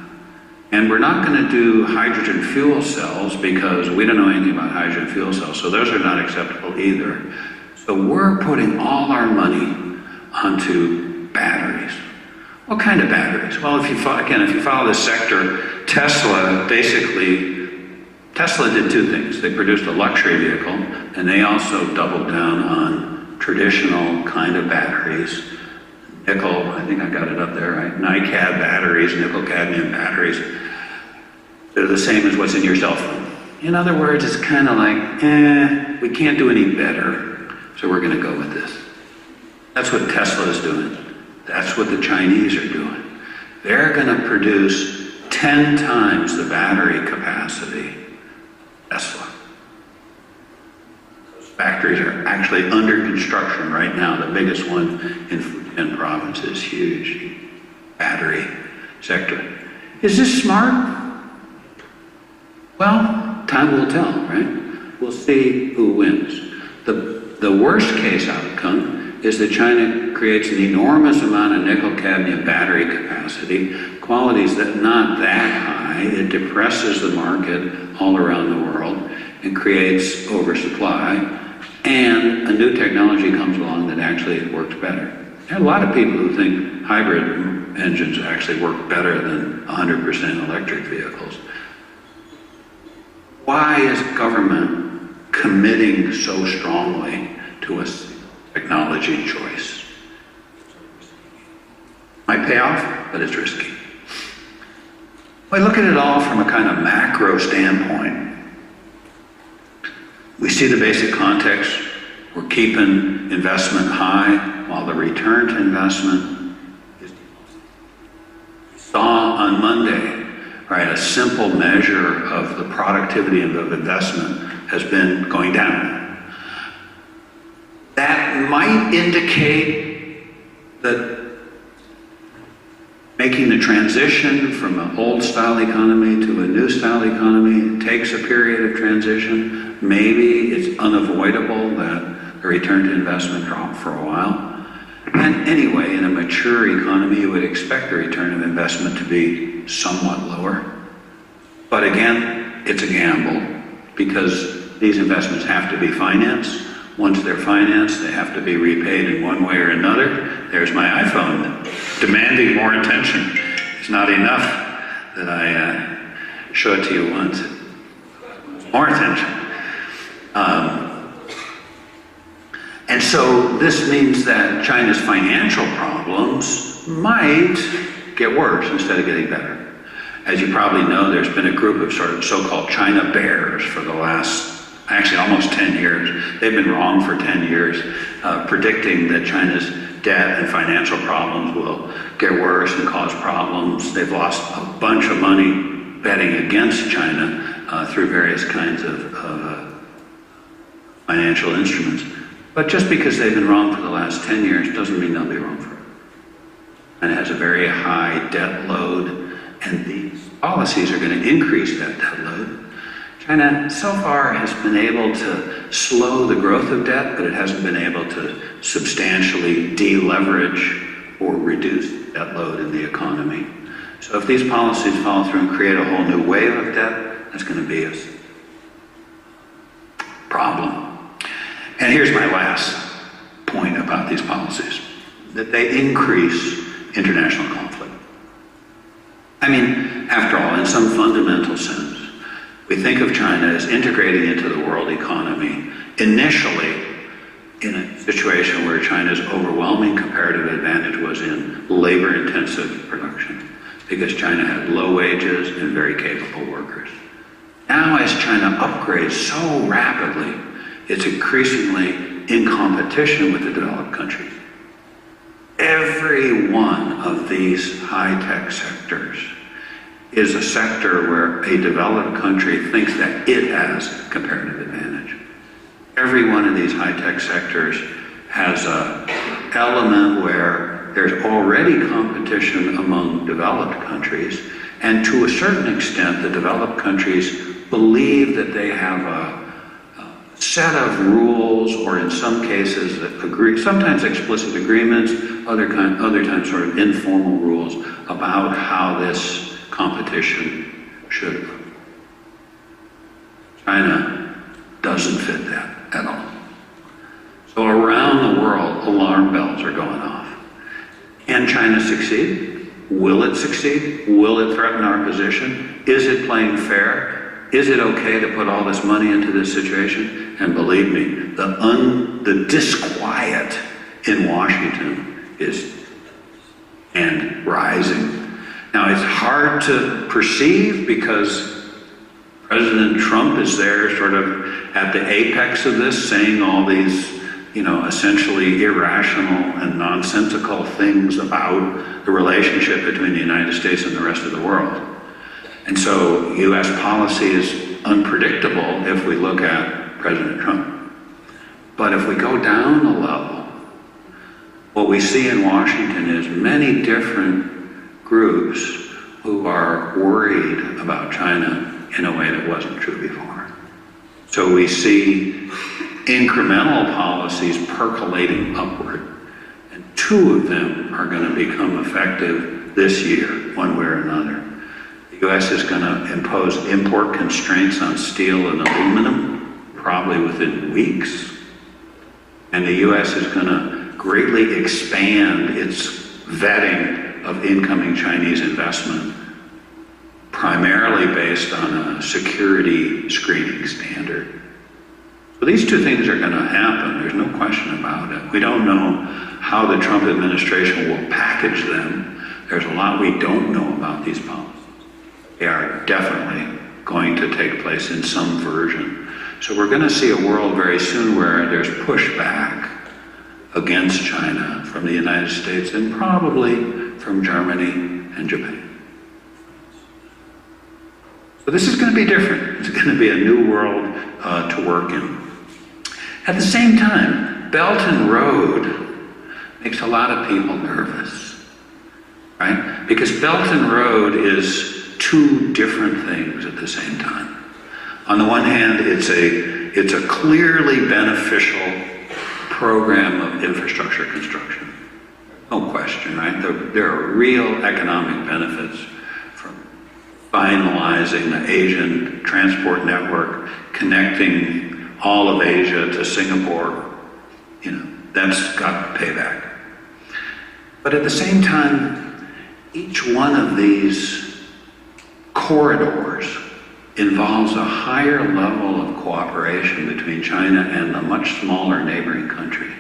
And we're not going to do hydrogen fuel cells because we don't know anything about hydrogen fuel cells, so those are not acceptable either. So we're putting all our money onto batteries. What kind of batteries? Well, if you follow this sector, Tesla did two things. They produced a luxury vehicle, and they also doubled down on traditional kind of batteries. Nickel, I think I got it up there, right? NiCad batteries, nickel cadmium batteries. They're the same as what's in your cell phone. In other words, it's kind of like, we can't do any better, so we're going to go with this. That's what Tesla is doing. That's what the Chinese are doing. They're going to produce 10 times the battery capacity of Tesla. Those factories are actually under construction right now. The biggest one in Fujian province is huge. Battery sector. Is this smart? Well, time will tell, right? We'll see who wins. The worst case outcome is that China creates an enormous amount of nickel-cadmium battery capacity, qualities that are not that high. It depresses the market all around the world and creates oversupply, and a new technology comes along that actually works better. There are a lot of people who think hybrid engines actually work better than 100% electric vehicles. Why is government committing so strongly to a technology choice? Might pay off, but it's risky. We look at it all from a kind of macro standpoint. We see the basic context. We're keeping investment high while the return to investment is. We saw on Monday, right, a simple measure of the productivity of investment has been going down. That might indicate that making the transition from an old style economy to a new style economy takes a period of transition. Maybe it's unavoidable that the return to investment drop for a while. And anyway, in a mature economy, you would expect the return of investment to be somewhat lower. But again, it's a gamble because these investments have to be financed. Once they're financed, they have to be repaid in one way or another. There's my iPhone demanding more attention. It's not enough that I show it to you once. More attention. And so this means that China's financial problems might get worse instead of getting better. As you probably know, there's been a group of sort of so-called China bears for the last, actually almost 10 years. They've been wrong for 10 years, predicting that China's debt and financial problems will get worse and cause problems. They've lost a bunch of money betting against China through various kinds of financial instruments. But just because they've been wrong for the last 10 years doesn't mean they'll be wrong forever. And it has a very high debt load, and these policies are going to increase that debt load. China so far has been able to slow the growth of debt, but it hasn't been able to substantially deleverage or reduce debt load in the economy. So if these policies follow through and create a whole new wave of debt, that's going to be a problem. And here's my last point about these policies, that they increase international conflict. I mean, after all, in some fundamental sense, we think of China as integrating into the world economy initially in a situation where China's overwhelming comparative advantage was in labor-intensive production, because China had low wages and very capable workers. Now, as China upgrades so rapidly, it's increasingly in competition with the developed countries. Every one of these high-tech sectors is a sector where a developed country thinks that it has comparative advantage. Every one of these high-tech sectors has an element where there's already competition among developed countries, and to a certain extent, the developed countries believe that they have a set of rules, or in some cases, sometimes explicit agreements, other times sort of informal rules about how this competition should look. China doesn't fit that at all. So around the world, alarm bells are going off. Can China succeed? Will it succeed? Will it threaten our position? Is it playing fair? Is it okay to put all this money into this situation? And believe me, the disquiet in Washington is and rising. Now it's hard to perceive because President Trump is there sort of at the apex of this, saying all these, essentially irrational and nonsensical things about the relationship between the United States and the rest of the world. And so U.S. policy is unpredictable if we look at President Trump. But if we go down a level, what we see in Washington is many different groups who are worried about China in a way that wasn't true before. So we see incremental policies percolating upward, and two of them are going to become effective this year, one way or another. The U.S. is going to impose import constraints on steel and aluminum, probably within weeks, and the U.S. is going to greatly expand its vetting of incoming Chinese investment, primarily based on a security screening standard. So these two things are going to happen, there's no question about it. We don't know how the Trump administration will package them. There's a lot we don't know about these policies. They are definitely going to take place in some version. So we're going to see a world very soon where there's pushback against China from the United States and probably from Germany and Japan. So this is going to be different. It's going to be a new world to work in. At the same time, Belt and Road makes a lot of people nervous, right? Because Belt and Road is two different things at the same time. On the one hand, it's a clearly beneficial program of infrastructure construction. No question, right? There are real economic benefits from finalizing the Asian transport network, connecting all of Asia to Singapore. That's got payback. But at the same time, each one of these corridors involves a higher level of cooperation between China and a much smaller neighboring country.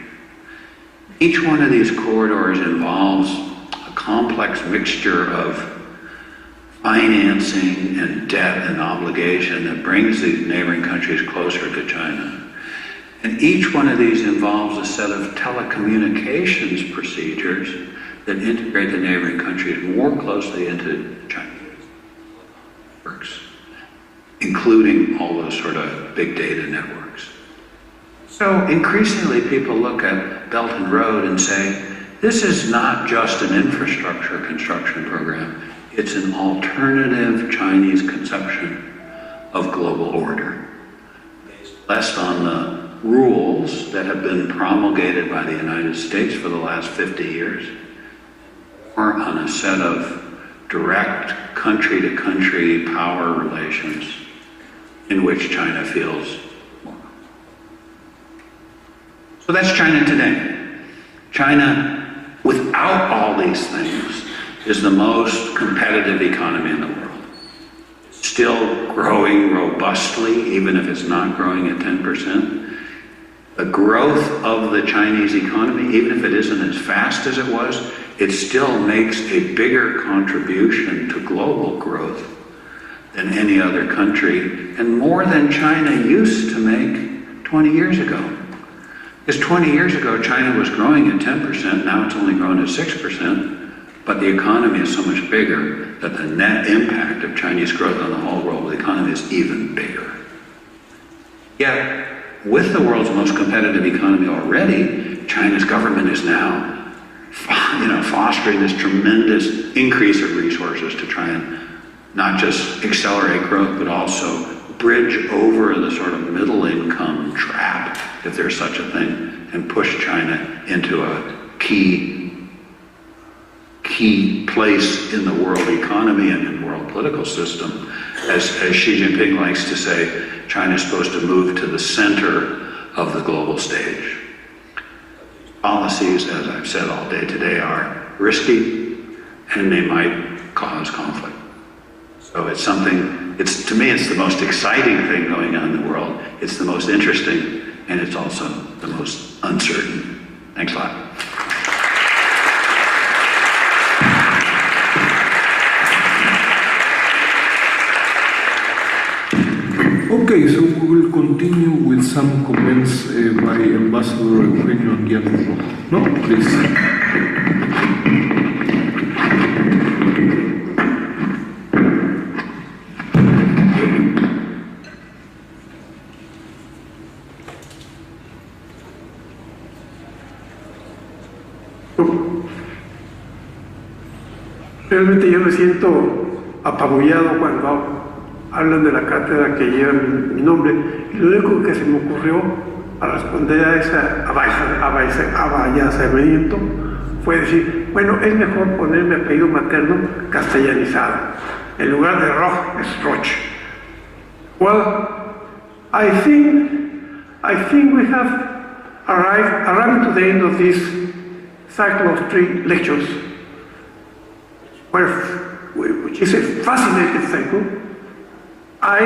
Each one of these corridors involves a complex mixture of financing and debt and obligation that brings these neighboring countries closer to China. And each one of these involves a set of telecommunications procedures that integrate the neighboring countries more closely into China networks, including all those sort of big data networks. So increasingly people look at Belt and Road and say, this is not just an infrastructure construction program, it's an alternative Chinese conception of global order, based less on the rules that have been promulgated by the United States for the last 50 years, more on a set of direct country-to-country power relations in which China feels more. So that's China today. China, without all these things, is the most competitive economy in the world. It's still growing robustly, even if it's not growing at 10%. The growth of the Chinese economy, even if it isn't as fast as it was, it still makes a bigger contribution to global growth than any other country, and more than China used to make 20 years ago. Because 20 years ago, China was growing at 10%, now it's only growing at 6%, but the economy is so much bigger that the net impact of Chinese growth on the whole world economy is even bigger. Yet, with the world's most competitive economy already, China's government is now fostering this tremendous increase of resources to try and not just accelerate growth, but also bridge over the sort of middle income trap, if there's such a thing, and push China into a key place in the world economy and in world political system. As Xi Jinping likes to say, China is supposed to move to the center of the global stage. Policies, as I've said all day today, are risky and they might cause conflict. So it's something, to me, it's the most exciting thing going on in the world. It's the most interesting, and it's also the most uncertain. Thanks a lot. Okay, so we will continue with some comments by Ambassador Eugenio Anguiano. No, please. Realmente yo me siento apabullado cuando hablan de la cátedra que lleva mi nombre, y lo único que se me ocurrió al responder a ese avallazamiento fue decir, bueno, es mejor poner mi apellido materno castellanizado. En lugar de Roch es Roch. Well, I think we have arrived to the end of this cycle of 3 lectures, which is a fascinating cycle. I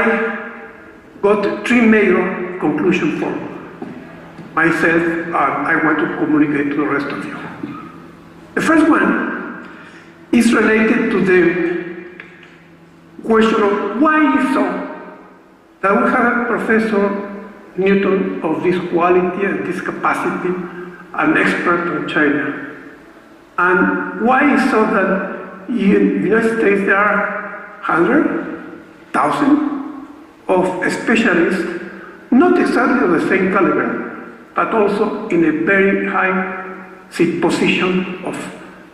got 3 major conclusions for myself, and I want to communicate to the rest of you. The first one is related to the question of why is so that we have a Professor Newton of this quality and this capacity, an expert on China. And why is so that in the United States there are 100,000 of specialists, not exactly of the same caliber, but also in a very high position of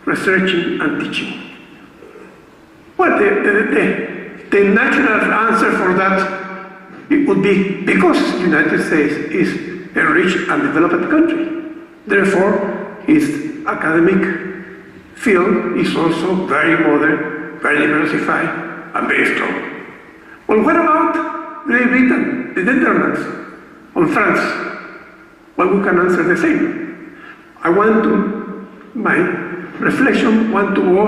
researching and teaching. Well, the natural answer for that it would be because the United States is a rich and developed country. Therefore, his academic field is also very modern, very diversified, and very strong. Well, what about Great Britain, the Netherlands, or France? Well, we can answer the same. My reflection want to go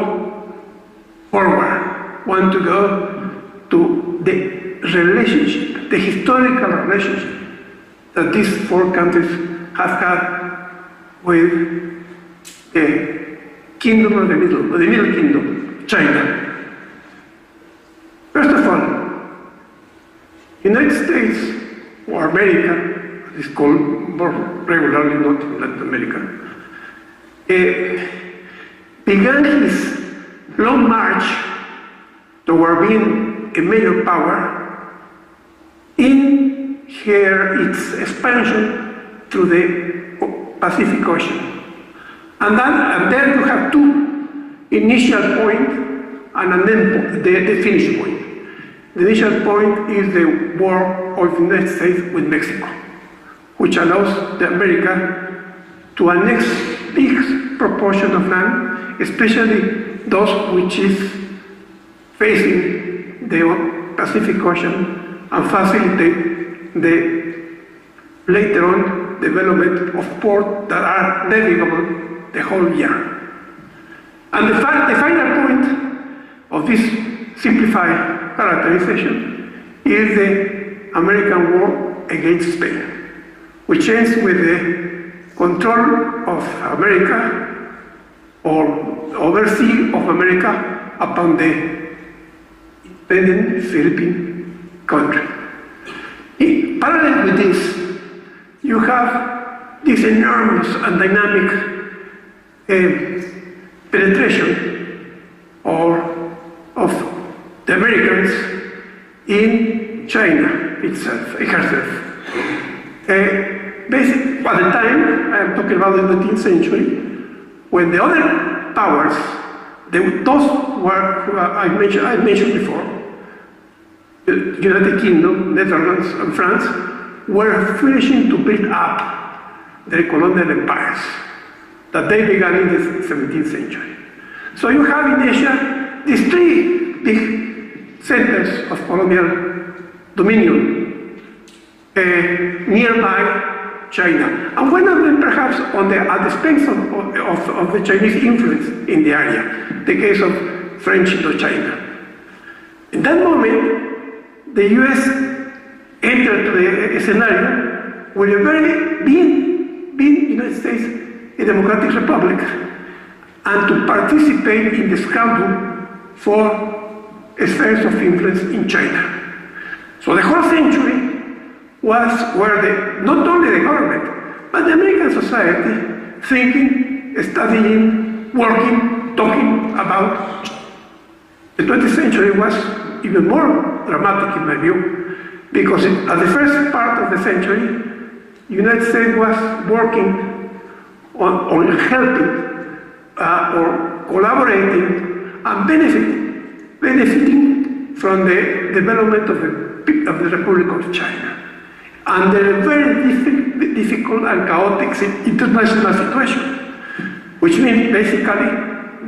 forward, want to go to the relationship, the historical relationship that these 4 countries have had with the Kingdom of the Middle Kingdom, China. First of all, United States, or America, as it's called more regularly, not in Latin America, began his long march toward being a major power in its expansion through the Pacific Ocean. And then you have 2 initial points and an end point, the finish point. The initial point is the war of the United States with Mexico, which allows the America to annex big proportion of land, especially those which is facing the Pacific Ocean, and facilitate the later on development of ports that are navigable the whole year. And the final point of this simplified characterization is the American war against Spain, which ends with the control of America or oversea of America upon the independent Philippine country. In parallel with this, you have this enormous and dynamic penetration of the Americans in China herself. By the time, I'm talking about the 19th century, when the other powers, those who I mentioned before, the United Kingdom, Netherlands, and France, were finishing to build up their colonial empires that they began in the 17th century. So you have in Asia these 3 big centers of colonial dominion nearby China, and one of them perhaps at the expense of the Chinese influence in the area, the case of French Indochina. In that moment, the US entered the scenario with a very being United States a democratic republic, and to participate in the scramble for spheres of influence in China. So the whole century was where not only the government, but the American society thinking, studying, working, talking about. The 20th century was even more dramatic in my view, because at the first part of the century, the United States was working on helping or collaborating and benefiting from the development of the Republic of China under a very difficult and chaotic international situation, which means basically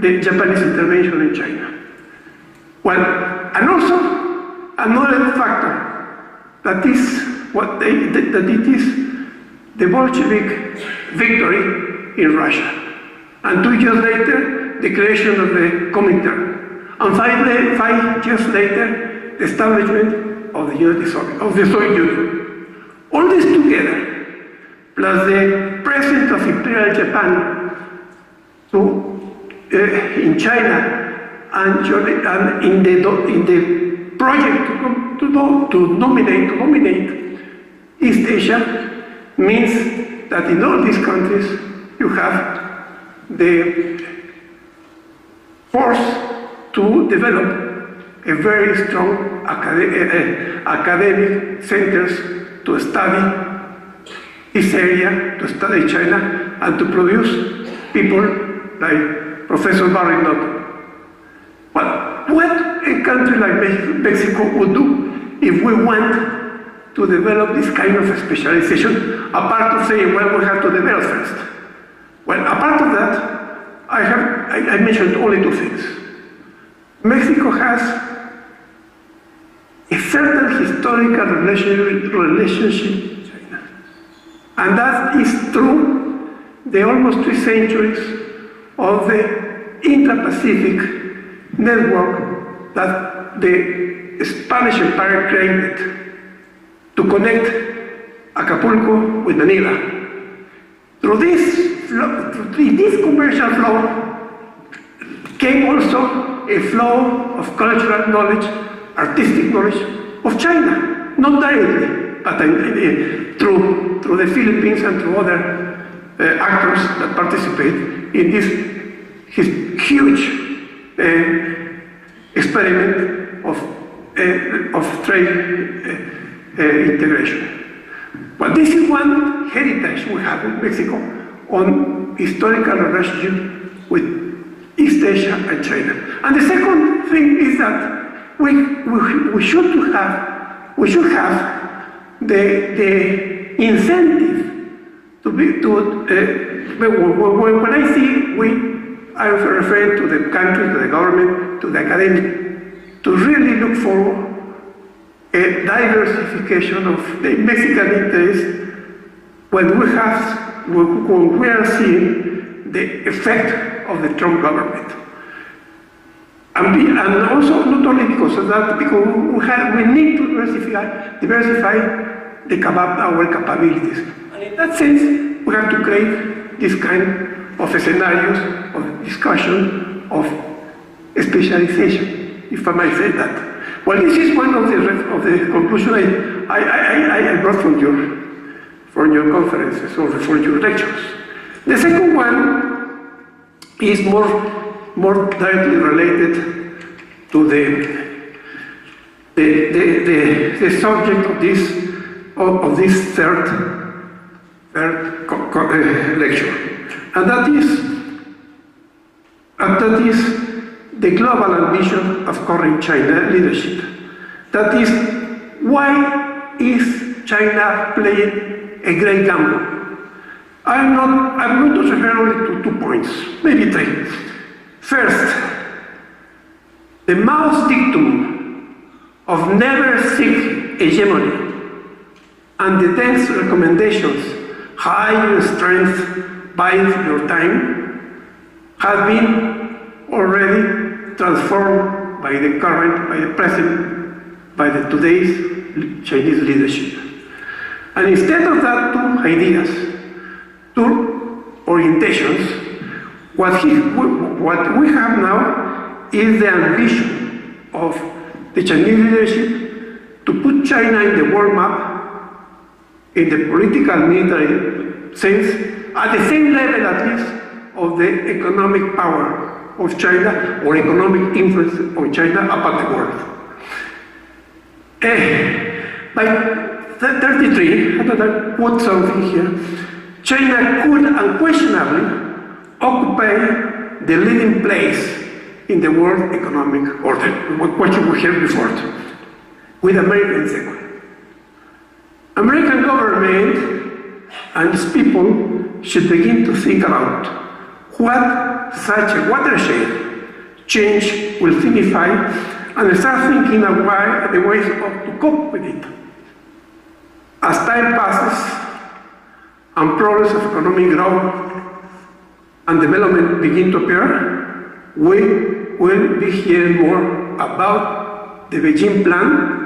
the Japanese intervention in China. Well, and also another factor that it is the Bolshevik victory in Russia, and 2 years later the creation of the Comintern, and 5 years later the establishment of the Soviet Union. All this together, plus the presence of Imperial Japan in China and in the project to dominate East Asia, means that in all these countries you have the force to develop a very strong academic centers to study this area, to study China, and to produce people like Professor Barry Naughton. Well, what a country like Mexico would do if we want to develop this kind of specialization, apart of saying, well, we have to develop first. Well, apart of that, I mentioned only 2 things. Mexico has a certain historical relationship with China. And that is through the almost 3 centuries of the intra-Pacific network that the Spanish Empire created to connect Acapulco with Manila. Through this commercial flow came also a flow of cultural knowledge, artistic knowledge of China, not directly, but through the Philippines and through other actors that participate in this huge experiment of trade integration. But this is one heritage we have in Mexico on historical relationship with East Asia and China. And the second thing is that we should have the incentive to when I say I refer to the country, to the government, to the academy, to really look for a diversification of the Mexican interest when we are seeing the effect of the Trump government. And also not only because of that, because we need to diversify our capabilities. And in that sense, we have to create this kind of scenarios of discussion of specialization, if I might say that. Well, this is one of the conclusions I brought from your conferences or from your lectures. The second one is more directly related to the subject of this third lecture, and that is the global ambition of current China leadership. That is, why is China playing a great gamble? I'm going to refer only to 2 points, maybe 3. First, the Mao's dictum of never seek hegemony and the dense recommendations, high strength, bide your time, have been already transformed by the current, by the present, by the today's Chinese leadership. And instead of that two ideas, two orientations, what we have now is the ambition of the Chinese leadership to put China in the world map in the political military sense, at the same level at least of the economic power of China or economic influence of China about the world. By 33, I'm going to put something here, China could unquestionably occupy the leading place in the world economic order, what you heard before, with America in second. American government and its people should begin to think about what such a watershed change will signify and start thinking of the ways to cope with it. As time passes and progress of economic growth and development begin to appear, we will be hearing more about the Beijing plan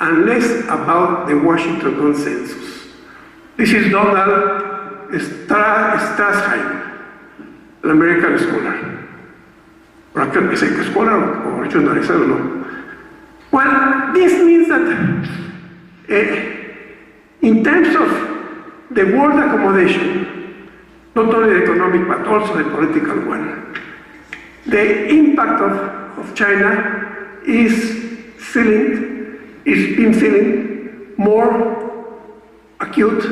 and less about the Washington consensus. This is Donald Strasheim, an American scholar. Or I say scholar or journalist, I don't know. Well, this means that in terms of the world accommodation, not only the economic but also the political one, the impact of China is been feeling more acute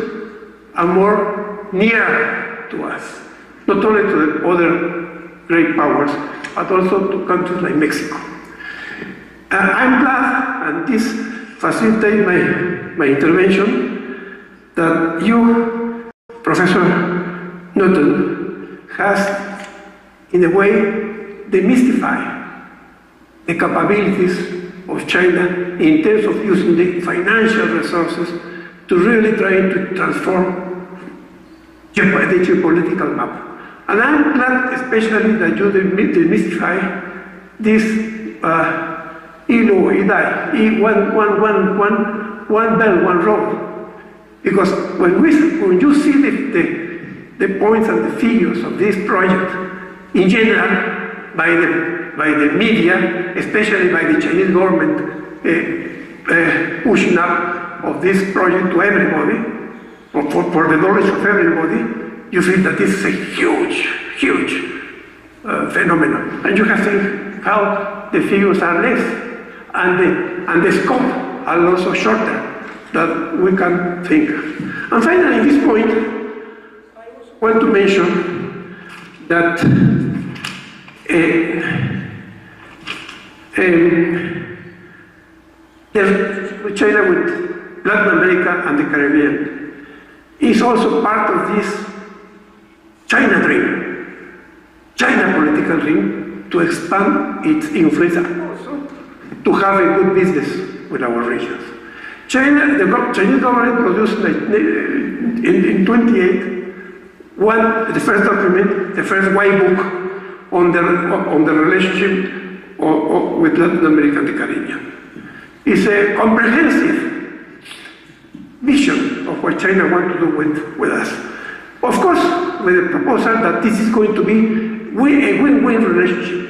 and more near to us, not only to the other great powers, but also to countries like Mexico. I'm glad, and this facilitates my intervention, that you, Professor Naughton, has, in a way, demystified the capabilities of China in terms of using the financial resources to really try to transform the geopolitical map. And I'm glad especially that you demystify this one belt, one road. Because when you see the points and the figures of this project, in general, by the media, especially by the Chinese government pushing up of this project to everybody, for the knowledge of everybody, you feel that this is a huge phenomenon. And you have seen how the figures are less, and the scope are also shorter that we can think. And finally, at this point, I also want to mention that China with Latin America and the Caribbean is also part of this China dream, China political dream to expand its influence and also to have a good business with our regions. The Chinese government produced in 28 the first document, the first white book on the relationship with Latin America and the Caribbean. It's a comprehensive vision of what China wants to do with us. Of course, with the proposal that this is going to be a win-win relationship,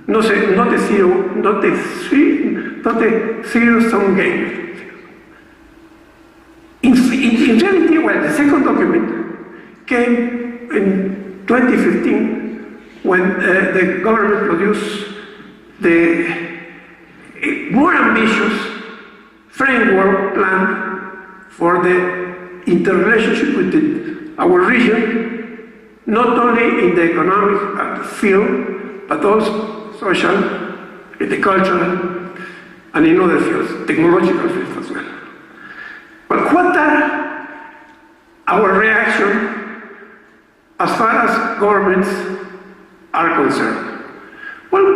not a zero-sum game. In reality, well, the second document came in 2015 when the government produced the more ambitious framework plan for the interrelationship with our region, not only in the economic field, but also social, in the cultural, and in other fields, technological fields as well. But what are our reaction as far as governments are concerned? Well,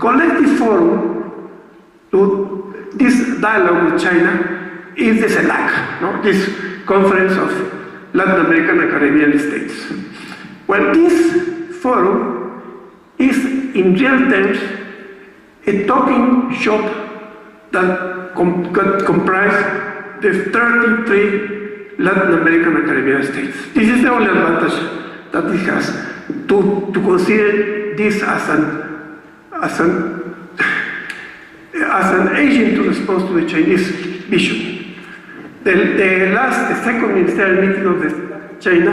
collective forum to this dialogue with China is the CELAC, no? This Conference of Latin American and Caribbean States. Well, this forum is in real terms a talking shop that comprises the 33 Latin American and Caribbean states. This is the only advantage that it has to consider this as an agent to respond to the Chinese vision. The second ministerial meeting of China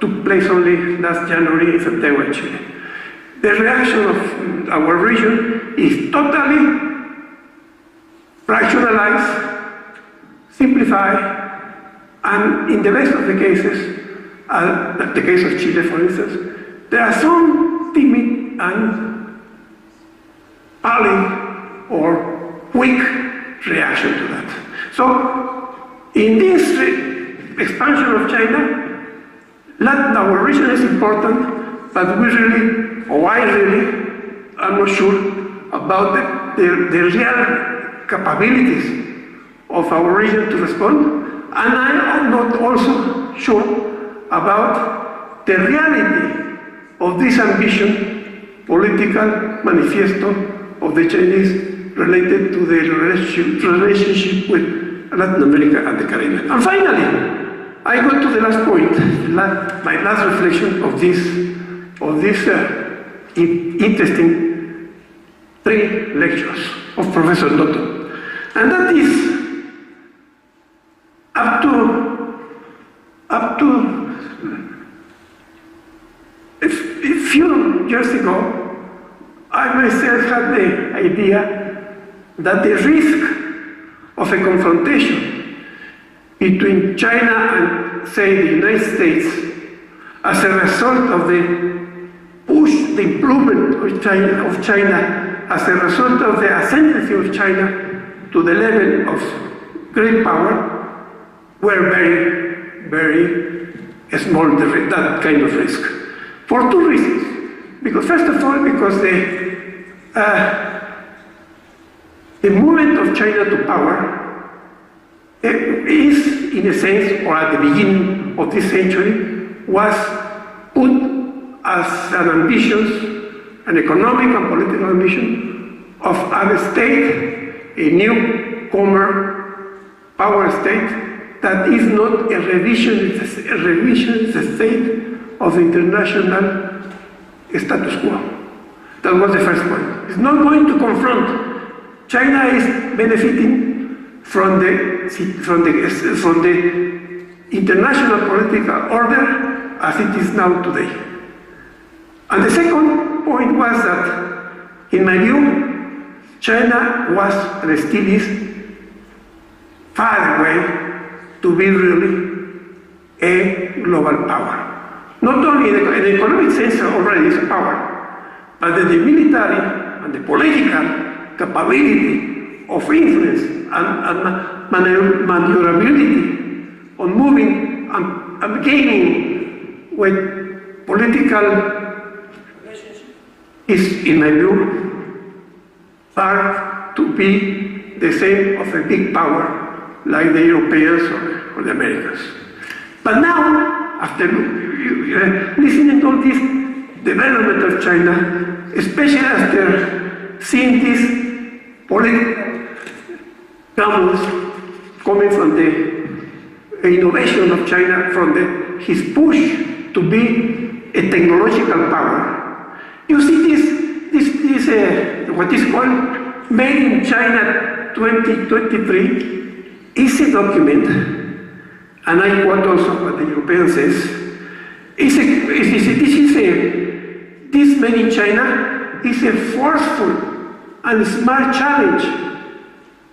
took place only last January in Santiago, Chile. The reaction of our region is totally rationalized, simplified, and in the best of the cases, the case of Chile, for instance, there are some timid and pallid or weak reaction to that. So, in this expansion of China, our region is important, but we really, or I really, am not sure about the real capabilities of our region to respond, and I am not also sure about the reality of this ambition, political manifesto of the Chinese related to the relationship with Latin America and the Caribbean. And finally, I go to the last point, my last reflection of this interesting 3 lectures of Professor Naughton. And that is up to a few years ago, I myself had the idea that the risk of a confrontation between China and, say, the United States as a result of the improvement of China, as a result of the ascendancy of China to the level of great power, were very, very small, that kind of risk. For 2 reasons. Because first of all, because the movement of China to power is, in a sense, or at the beginning of this century, was put as an ambitious, an economic and political ambition of a state, a newcomer power state, that is not a revisionist state of the international status quo. That was the first point. It's not going to confront. China is benefiting from the international political order as it is now today. And the second point was that, in my view, China was and still is far away to be really a global power. Not only in the economic sense already is a power, but the military and the political capability of influence and maneuverability on moving and gaining with political is, in my view, far to be the same of a big power like the Europeans or the Americans. But now, after listening to all this development of China, especially after seeing this political gambles coming from the innovation of China, from his push to be a technological power, you see this what is called Made in China 2023 is a document, and I quote also what the European says, this Made in China is a forceful and smart challenge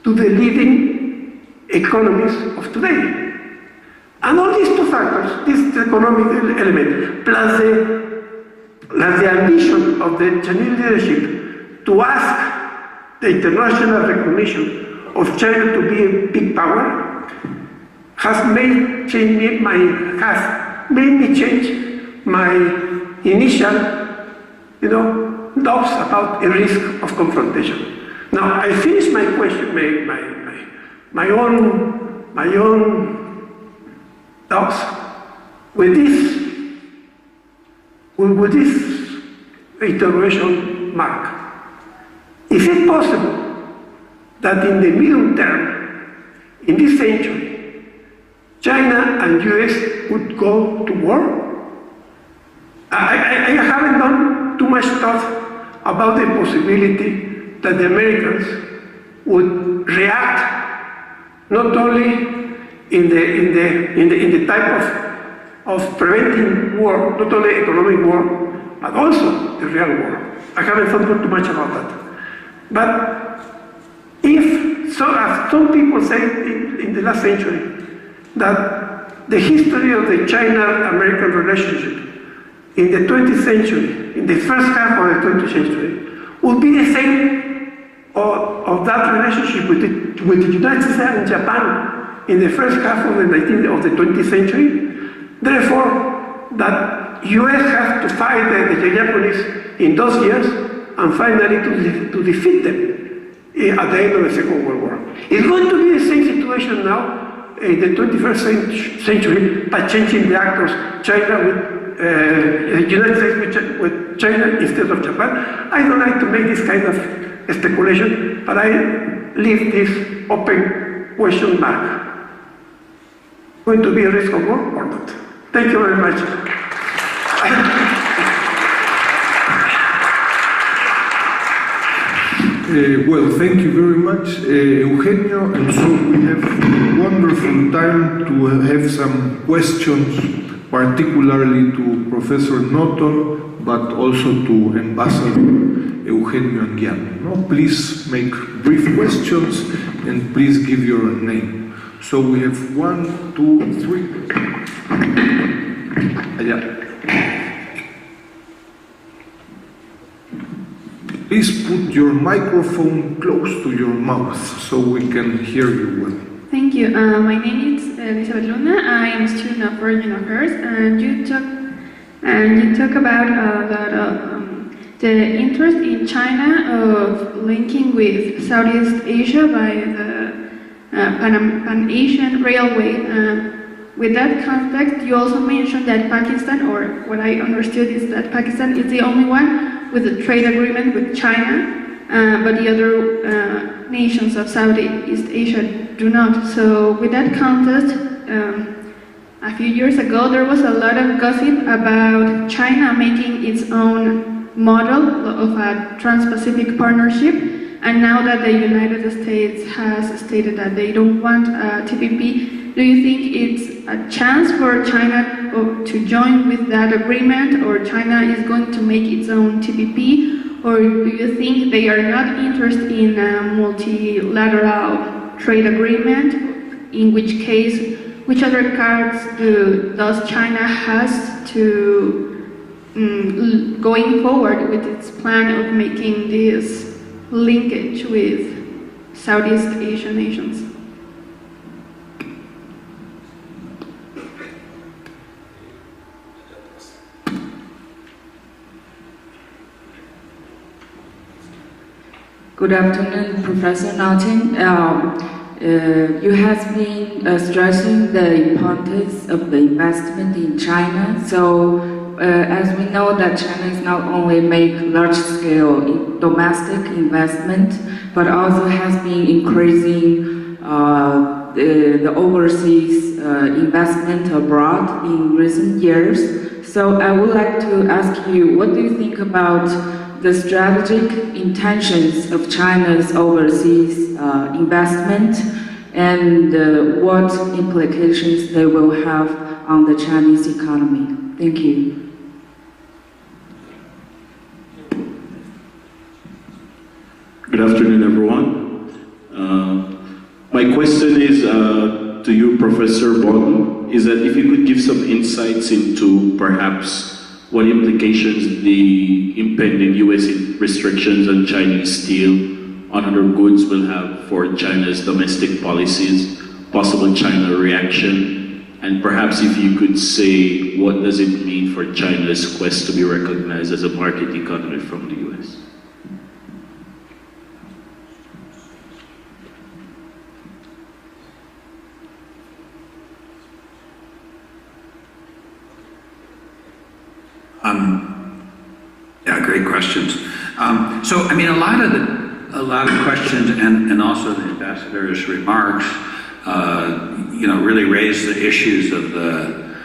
to the leading economies of today. And all these 2 factors, this economic element, plus the ambition of the Chinese leadership to ask the international recognition of China to be a big power, has made me change my initial, doubts about a risk of confrontation. Now, I finished my question, my own doubts with this interrogation mark. Is it possible that in the medium term, in this century, China and US would go to war? I haven't done too much thought about the possibility that the Americans would react not only in the type of preventing war, not only economic war, but also the real war. I haven't thought too much about that. But if, so as some people say in the last century, that the history of the China-American relationship in the 20th century, in the first half of the 20th century, would be the same of that relationship with the United States and Japan in the first half of the 20th century. Therefore, that US has to fight the Japanese in those years and finally to defeat them at the end of the Second World War. It's going to be the same situation now in the 21st century, but changing the actors, China with the United States with China instead of Japan. I don't like to make this kind of speculation, but I leave this open question mark. Going to be a risk of war or not? Thank you very much. Well, thank you very much, Eugenio. And so we have a wonderful time to have some questions, particularly to Professor Naughton, but also to Ambassador Eugenio Anguiano. No, please make brief questions and please give your name. So we have 1, 2, 3. Allá. Please put your microphone close to your mouth so we can hear you well. Thank you. My name is Elizabeth Luna. I am a student of Foreign Affairs, and you talk about the interest in China of linking with Southeast Asia by the Pan-Asian Railway. With that context, you also mentioned that Pakistan, or what I understood is that Pakistan is the only one with a trade agreement with China, but the other nations of Southeast Asia do not. So with that context, a few years ago there was a lot of gossip about China making its own model of a Trans-Pacific partnership, and now that the United States has stated that they don't want a TPP, do you think it's a chance for China to join with that agreement, or China is going to make its own TPP, or do you think they are not interested in a multilateral trade agreement, in which case, which other cards does China has to going forward with its plan of making this linkage with Southeast Asian nations? Good afternoon, Professor Naughton. You have been stressing the importance of the investment in China. So, as we know that China is not only make large-scale domestic investment, but also has been increasing the overseas investment abroad in recent years. So, I would like to ask you, what do you think about the strategic intentions of China's overseas investment, and what implications they will have on the Chinese economy? Thank you. Good afternoon, everyone. My question is to you, Professor Bolton, is that if you could give some insights into perhaps what implications the impending US restrictions on Chinese steel on other goods will have for China's domestic policies, possible China reaction, and perhaps if you could say what does it mean for China's quest to be recognized as a market economy from the US? Yeah, great questions. So, I mean, a lot of questions and also the ambassador's remarks, you know, really raise the issues of the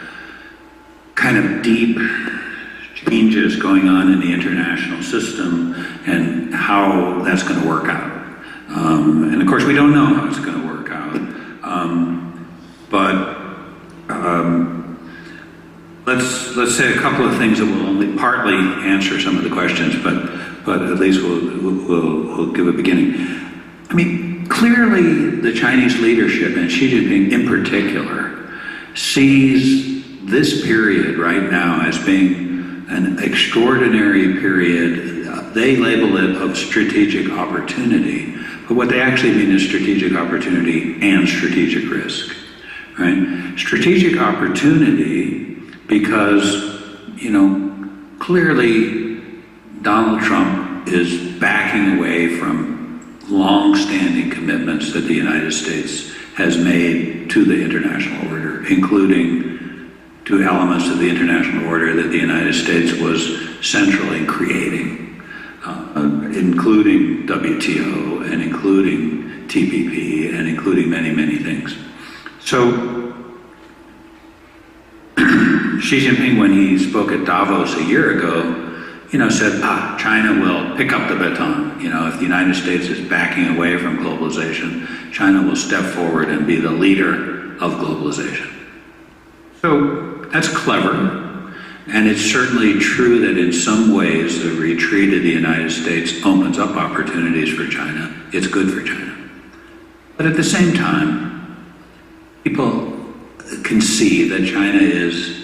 kind of deep changes going on in the international system and how that's going to work out. And of course, we don't know how it's going to work out. Let's say a couple of things that will only partly answer some of the questions, but at least we'll give a beginning. I mean, clearly the Chinese leadership, and Xi Jinping in particular, sees this period right now as being an extraordinary period. They label it of strategic opportunity, but what they actually mean is strategic opportunity and strategic risk, right? Strategic opportunity because, you know, clearly Donald Trump is backing away from long-standing commitments that the United States has made to the international order, including to elements of the international order that the United States was central in creating, including WTO and including TPP and including many, many things. So Xi Jinping, when he spoke at Davos a year ago, you know, said, China will pick up the baton. You know, if the United States is backing away from globalization, China will step forward and be the leader of globalization. So that's clever. And it's certainly true that in some ways the retreat of the United States opens up opportunities for China. It's good for China. But at the same time, people can see that China is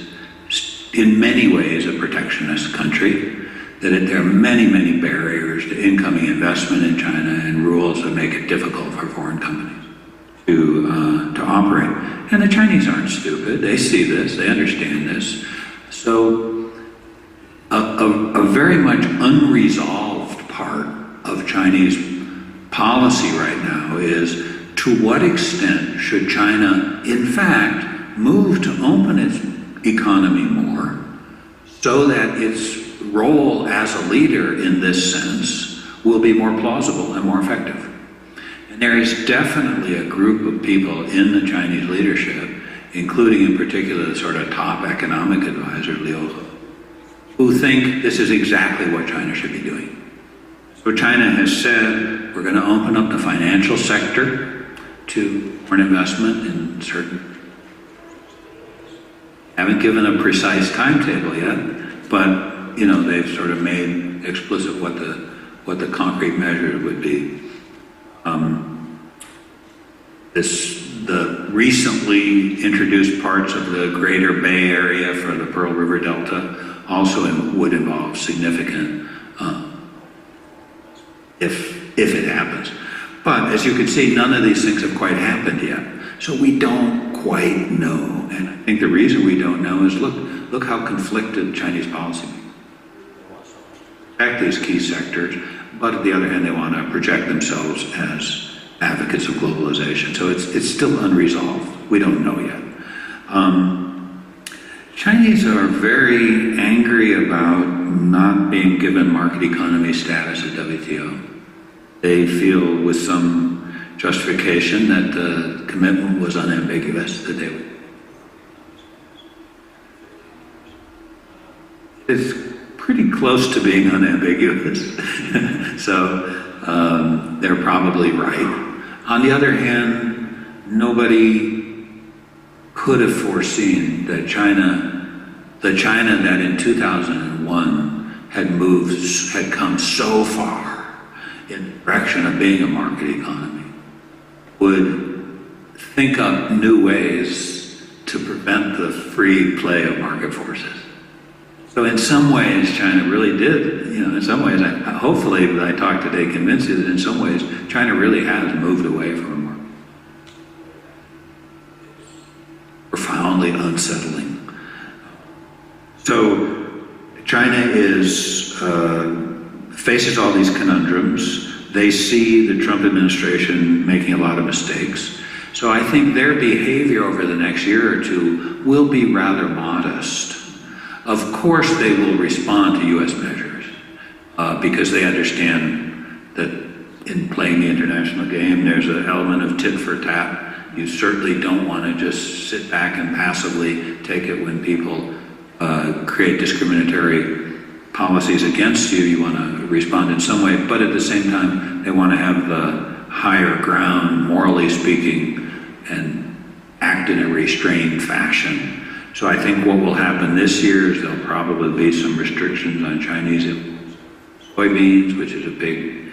in many ways a protectionist country, that there are many, many barriers to incoming investment in China and rules that make it difficult for foreign companies to operate. And the Chinese aren't stupid. They see this, they understand this. So a very much unresolved part of Chinese policy right now is to what extent should China, in fact, move to open its economy more so that its role as a leader in this sense will be more plausible and more effective. And there is definitely a group of people in the Chinese leadership, including in particular the sort of top economic advisor, Liu, who think this is exactly what China should be doing. So China has said, we're going to open up the financial sector to foreign investment in certain. Haven't given a precise timetable yet, but you know, they've sort of made explicit what the concrete measure would be. The recently introduced parts of the Greater Bay Area for the Pearl River Delta also would involve significant, if it happens. But as you can see, none of these things have quite happened yet. So we don't quite know. And I think the reason we don't know is look how conflicted Chinese policy protect these key sectors, but on the other hand, they want to project themselves as advocates of globalization. So it's still unresolved. We don't know yet. Chinese are very angry about not being given market economy status at WTO. They feel with some justification that the commitment was unambiguous, that they would. It's pretty close to being unambiguous. So they're probably right. On the other hand, nobody could have foreseen that the China that in 2001 had come so far in the direction of being a market economy, would think up new ways to prevent the free play of market forces. So in some ways, China really did, you know, in some ways, hopefully that I talked today convinced you that in some ways, China really has moved away from a market. Profoundly unsettling. So China faces all these conundrums. They see the Trump administration making a lot of mistakes. So I think their behavior over the next year or two will be rather modest. Of course, they will respond to U.S. measures because they understand that in playing the international game, there's an element of tit for tat. You certainly don't want to just sit back and passively take it when people create discriminatory policies against you. You want to respond in some way, but at the same time, they want to have the higher ground, morally speaking, and act in a restrained fashion. So I think what will happen this year is there'll probably be some restrictions on Chinese soybeans, which is a big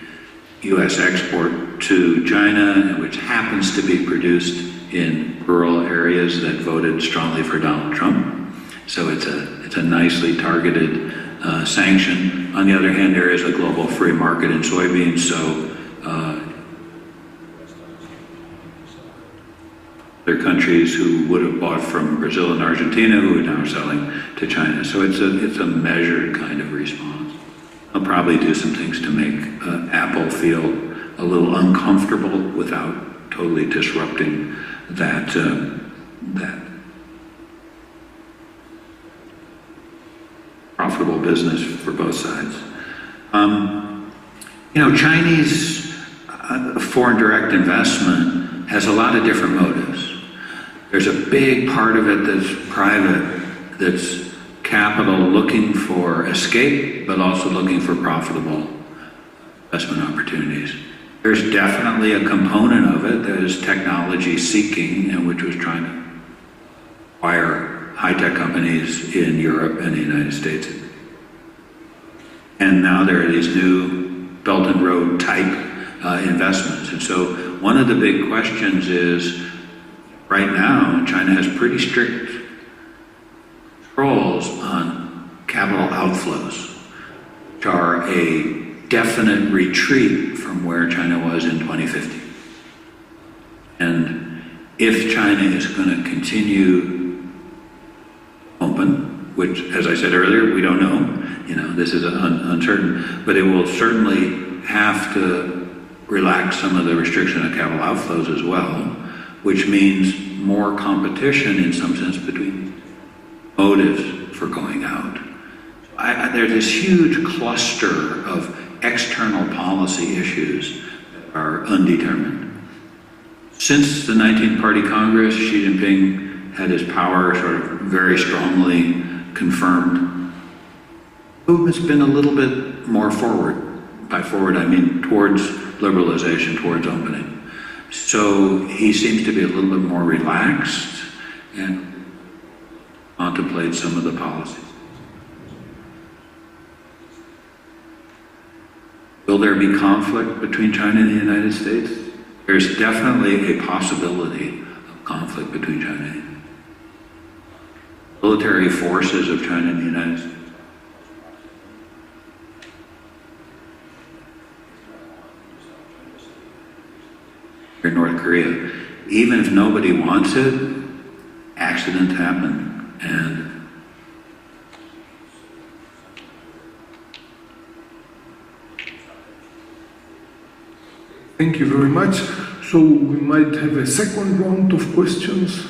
U.S. export to China, which happens to be produced in rural areas that voted strongly for Donald Trump. So it's a nicely targeted sanction. On the other hand, there is a global free market in soybeans, so there are countries who would have bought from Brazil and Argentina who are now selling to China. So it's a measured kind of response. I'll probably do some things to make Apple feel a little uncomfortable without totally disrupting that profitable business for both sides. Chinese foreign direct investment has a lot of different motives. There's a big part of it that's private, that's capital looking for escape, but also looking for profitable investment opportunities. There's definitely a component of it that is technology seeking, and which was trying to acquire high-tech companies in Europe and the United States. And now there are these new Belt and Road type investments. And so one of the big questions is, right now, China has pretty strict controls on capital outflows, which are a definite retreat from where China was in 2015. And if China is going to continue open, which, as I said earlier, we don't know, this is uncertain, but it will certainly have to relax some of the restriction of capital outflows as well, which means more competition in some sense between motives for going out. There's this huge cluster of external policy issues that are undetermined. Since the 19th Party Congress, Xi Jinping had his power sort of very strongly confirmed. The movement's been a little bit more forward. By forward, I mean towards liberalization, towards opening. So he seems to be a little bit more relaxed and contemplate some of the policies. Will there be conflict between China and the United States? There's definitely a possibility of conflict between China and the military forces of China and the United States. In North Korea, even if nobody wants it, accidents happen, and thank you very much. So we might have a second round of questions.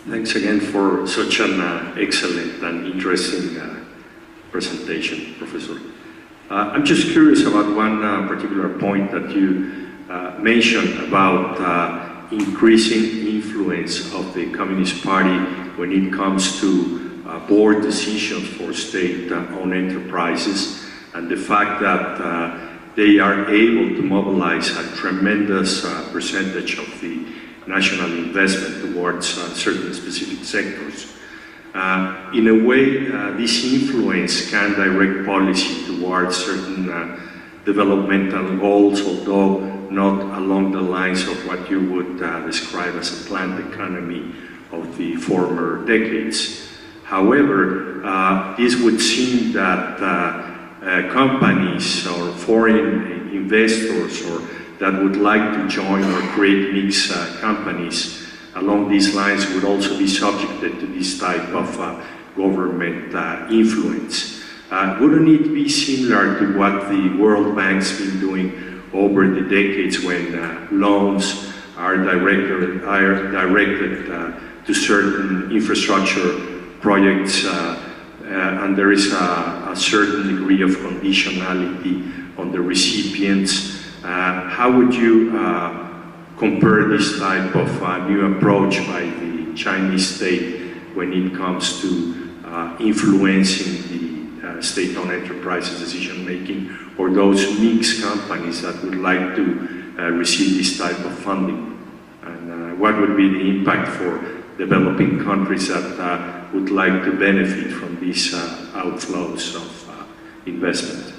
Thanks again for such an excellent and interesting presentation, Professor. I'm just curious about one particular point that you mentioned about increasing influence of the Communist Party when it comes to board decisions for state-owned enterprises, and the fact that they are able to mobilize a tremendous percentage of the national investment towards certain specific sectors. In a way, this influence can direct policy towards certain developmental goals, although not along the lines of what you would describe as a planned economy of the former decades. However, this would seem that companies or foreign investors or that would like to join or create mixed companies along these lines would also be subjected to this type of government influence. Wouldn't it be similar to what the World Bank's been doing over the decades when loans are directed to certain infrastructure projects and there is a certain degree of conditionality on the recipients? How would you compare this type of new approach by the Chinese state when it comes to influencing the state-owned enterprises decision-making, or those mixed companies that would like to receive this type of funding? And what would be the impact for developing countries that would like to benefit from these outflows of investment?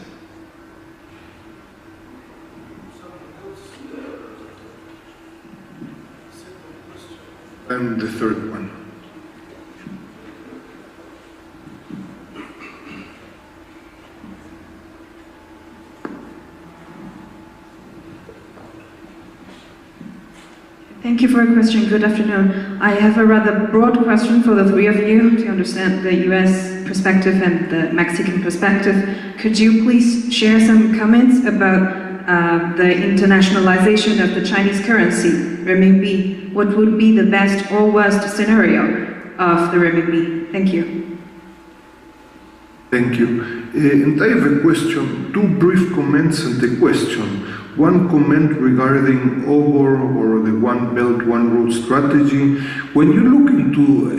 And the third one. Thank you for your question. Good afternoon. I have a rather broad question for the three of you to understand the US perspective and the Mexican perspective. Could you please share some comments about the internationalization of the Chinese currency, renminbi? What would be the best or worst scenario of the renminbi? Thank you. Thank you. And I have a question, two brief comments and a question. One comment regarding OBOR, or the One Belt, One Road strategy. When you look into,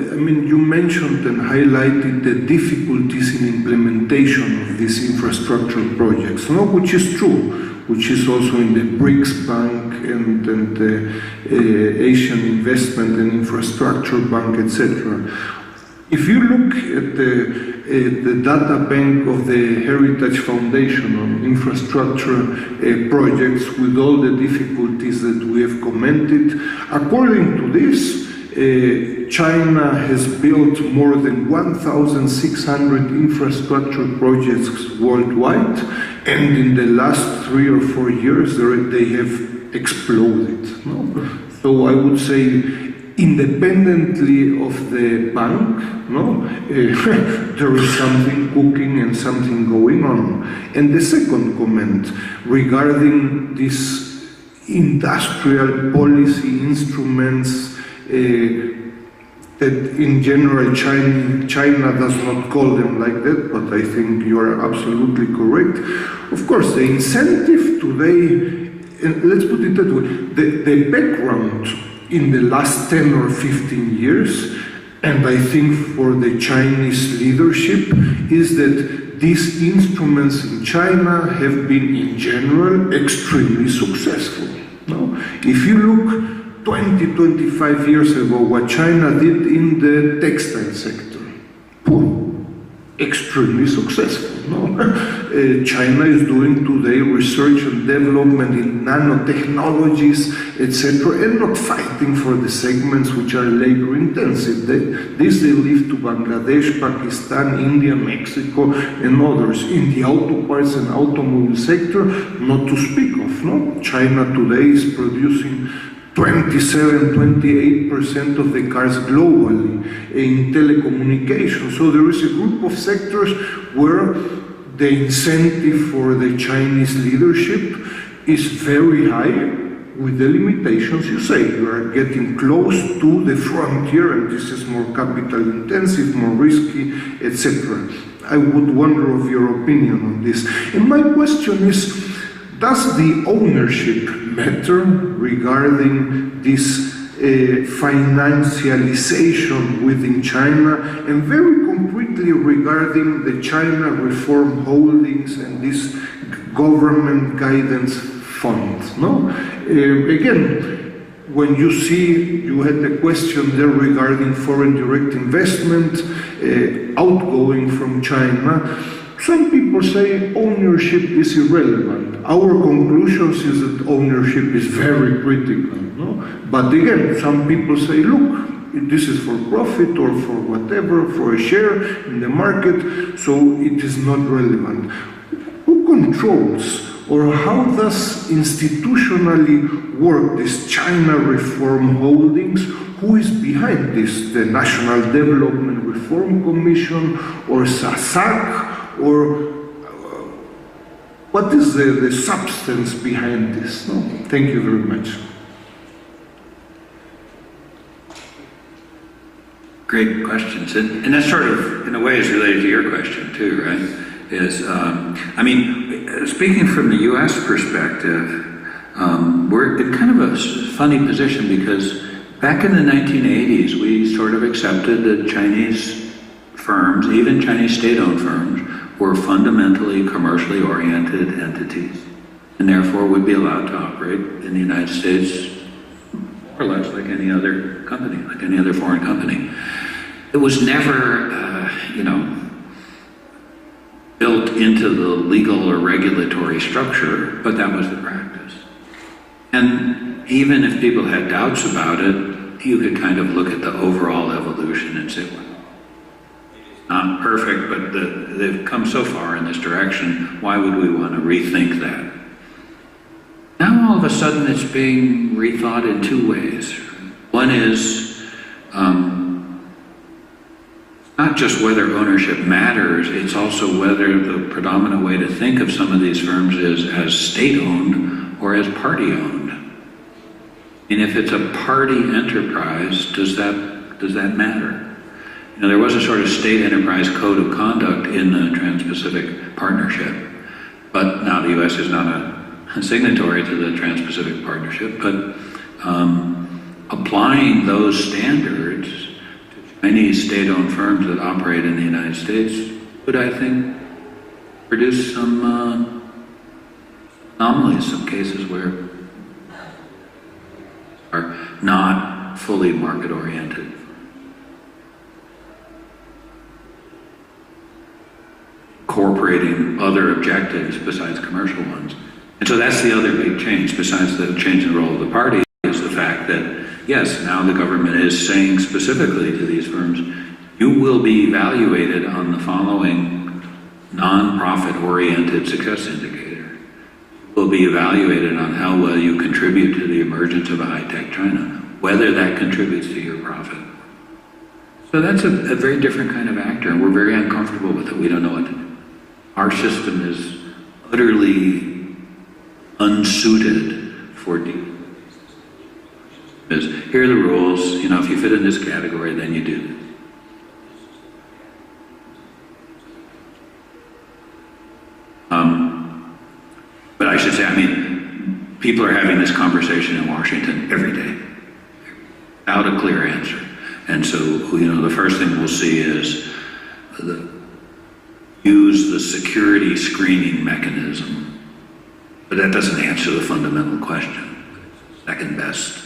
you mentioned and highlighted the difficulties in implementation of these infrastructure projects, which is true, which is also in the BRICS Bank and the Asian Investment and Infrastructure Bank, etc. If you look at the data bank of the Heritage Foundation on infrastructure projects with all the difficulties that we have commented, according to this, China has built more than 1,600 infrastructure projects worldwide, and in the last 3 or 4 years they have exploded. So I would say, independently of the bank, there is something cooking and something going on. And the second comment regarding these industrial policy instruments that in general China does not call them like that, but I think you are absolutely correct. Of course, the incentive today, and let's put it that way, the background in the last 10 or 15 years, and I think for the Chinese leadership, is that these instruments in China have been, in general, extremely successful. If you look 20, 25 years ago, what China did in the textile sector, extremely successful. China is doing today research and development in nanotechnologies, etc., and not fighting for the segments which are labor intensive. They leave to Bangladesh, Pakistan, India, Mexico, and others. In the auto parts and automobile sector, not to speak of. China today is producing 27-28% of the cars globally in telecommunications. So there is a group of sectors where the incentive for the Chinese leadership is very high, with the limitations you say. You are getting close to the frontier, and this is more capital intensive, more risky, etc. I would wonder of your opinion on this. And my question is, does the ownership matter regarding this financialization within China, and very concretely regarding the China Reform Holdings and this government guidance fund? Again, when you see, you had a question there regarding foreign direct investment outgoing from China. Some people say ownership is irrelevant. Our conclusions is that ownership is very critical. But again, some people say, look, this is for profit or for whatever, for a share in the market, so it is not relevant. Who controls, or how does institutionally work this China Reform Holdings? Who is behind this? The National Development Reform Commission, or SASAC, or what is the substance behind this? No? Thank you very much. Great questions, and that sort of, in a way, is related to your question too, right? I mean, speaking from the U.S. perspective, we're in kind of a funny position because back in the 1980s, we sort of accepted that Chinese firms, even Chinese state-owned firms, were fundamentally commercially oriented entities, and therefore would be allowed to operate in the United States more or less like any other company, like any other foreign company. It was never, built into the legal or regulatory structure, but that was the practice. And even if people had doubts about it, you could kind of look at the overall evolution and say, well, it's not perfect, but they've come so far in this direction, why would we want to rethink that? Now all of a sudden it's being rethought in two ways. One is, not just whether ownership matters, it's also whether the predominant way to think of some of these firms is as state-owned or as party-owned. And if it's a party enterprise, does that matter? You know, there was a sort of state enterprise code of conduct in the Trans-Pacific Partnership, but now the U.S. is not a signatory to the Trans-Pacific Partnership, but applying those standards Chinese state-owned firms that operate in the United States would, I think, produce some anomalies, some cases where are not fully market-oriented. Incorporating other objectives besides commercial ones. And so that's the other big change, besides the change in the role of the party, is the fact that yes, now the government is saying specifically to these firms, you will be evaluated on the following non-profit-oriented success indicator. You will be evaluated on how well you contribute to the emergence of a high-tech China, whether that contributes to your profit. So that's a very different kind of actor, and we're very uncomfortable with it. We don't know what to do. Our system is utterly unsuited for dealing. Here are the rules, you know, if you fit in this category, then you do this. But I should say, I mean, people are having this conversation in Washington every day, without a clear answer. And so, you know, the first thing we'll see is use the security screening mechanism, but that doesn't answer the fundamental question. Second best.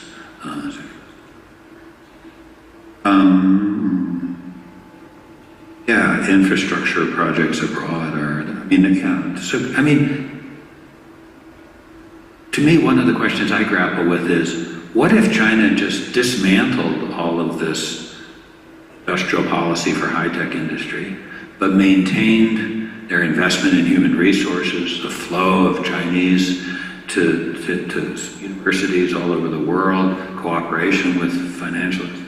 Yeah, infrastructure projects abroad are, I mean, yeah. So, I mean, to me, one of the questions I grapple with is, what if China just dismantled all of this industrial policy for high-tech industry, but maintained their investment in human resources, the flow of Chinese to universities all over the world, cooperation with financial institutions?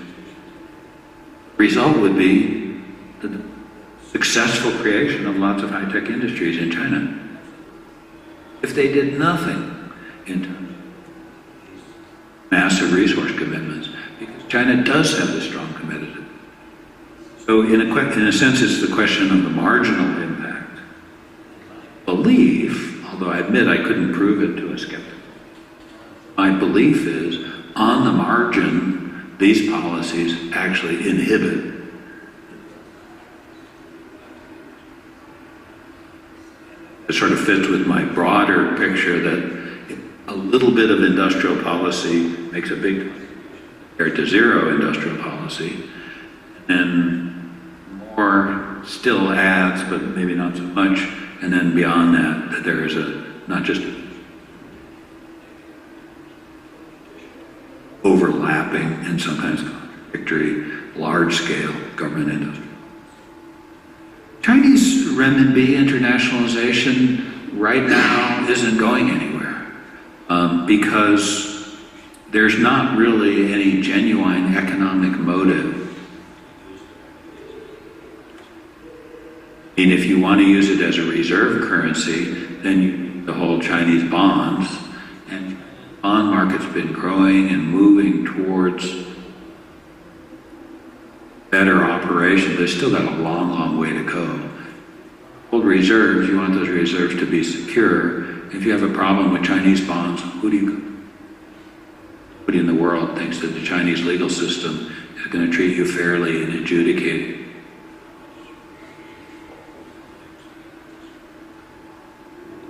The result would be the successful creation of lots of high-tech industries in China. If they did nothing in terms of massive resource commitments, because China does have this strong competitive. So in a sense, it's the question of the marginal impact. Belief, although I admit I couldn't prove it to a skeptic, my belief is, on the margin, these policies actually inhibit. It sort of fits with my broader picture that a little bit of industrial policy makes a big difference compared to zero industrial policy, and more still adds, but maybe not so much, and then beyond that, that there is not just overlapping and sometimes contradictory large-scale government industry. Chinese renminbi internationalization right now isn't going anywhere because there's not really any genuine economic motive. And if you want to use it as a reserve currency, then you need to hold Chinese bonds. And the bond market's been growing and moving towards better operation. There's still got a long, long way to go. Hold reserves, you want those reserves to be secure. If you have a problem with Chinese bonds, nobody in the world thinks that the Chinese legal system is going to treat you fairly and adjudicate it.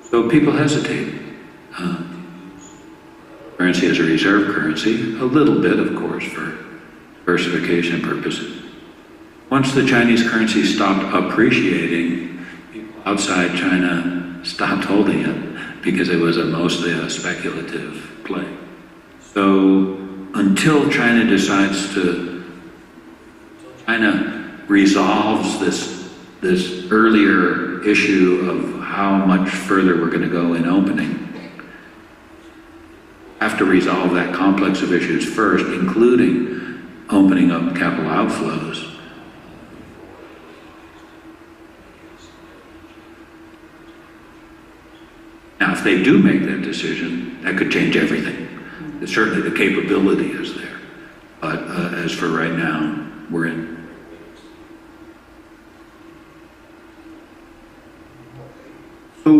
So people hesitate. Currency as a reserve currency, a little bit, of course, for diversification purposes. Once the Chinese currency stopped appreciating, people outside China stopped holding it because it was mostly a speculative play. So until China resolves this earlier issue of how much further we're going to go in opening, have to resolve that complex of issues first, including opening up capital outflows. Now, if they do make that decision, that could change everything. Certainly the capability is there. But as for right now, we're in. So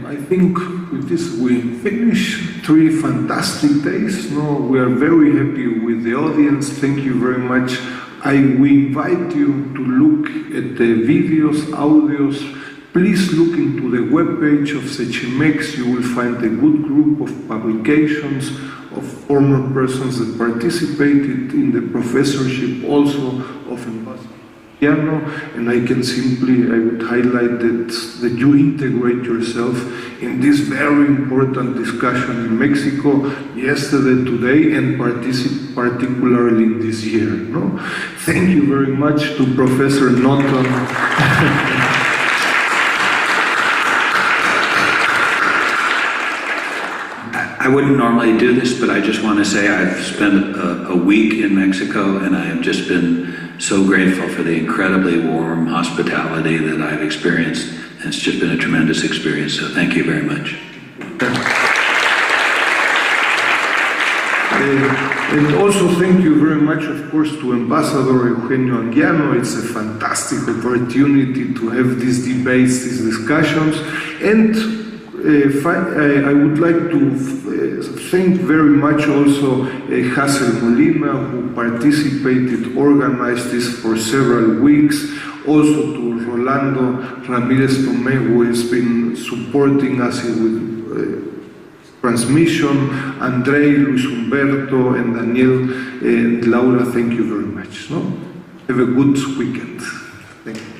I think with this we finish 3 fantastic days. No, we are very happy with the audience. Thank you very much. We invite you to look at the videos, audios. Please look into the webpage of Cechimex. You will find a good group of publications of former persons that participated in the professorship, also of Anguiano, and I would highlight that you integrate yourself in this very important discussion in Mexico yesterday, today, and particularly in this year. No? Thank you very much to Professor Naughton. I wouldn't normally do this, but I just want to say I've spent a week in Mexico, and I have just been so grateful for the incredibly warm hospitality that I've experienced. And it's just been a tremendous experience, so thank you very much. And also thank you very much, of course, to Ambassador Eugenio Anguiano. It's a fantastic opportunity to have these debates, these discussions. And I would like to thank very much also Hazel Molina, who participated, organized this for several weeks. Also to Rolando Ramirez Tomé, who has been supporting us with transmission. Andrei, Luis Humberto, and Daniel, and Laura, thank you very much. No? Have a good weekend. Thank you.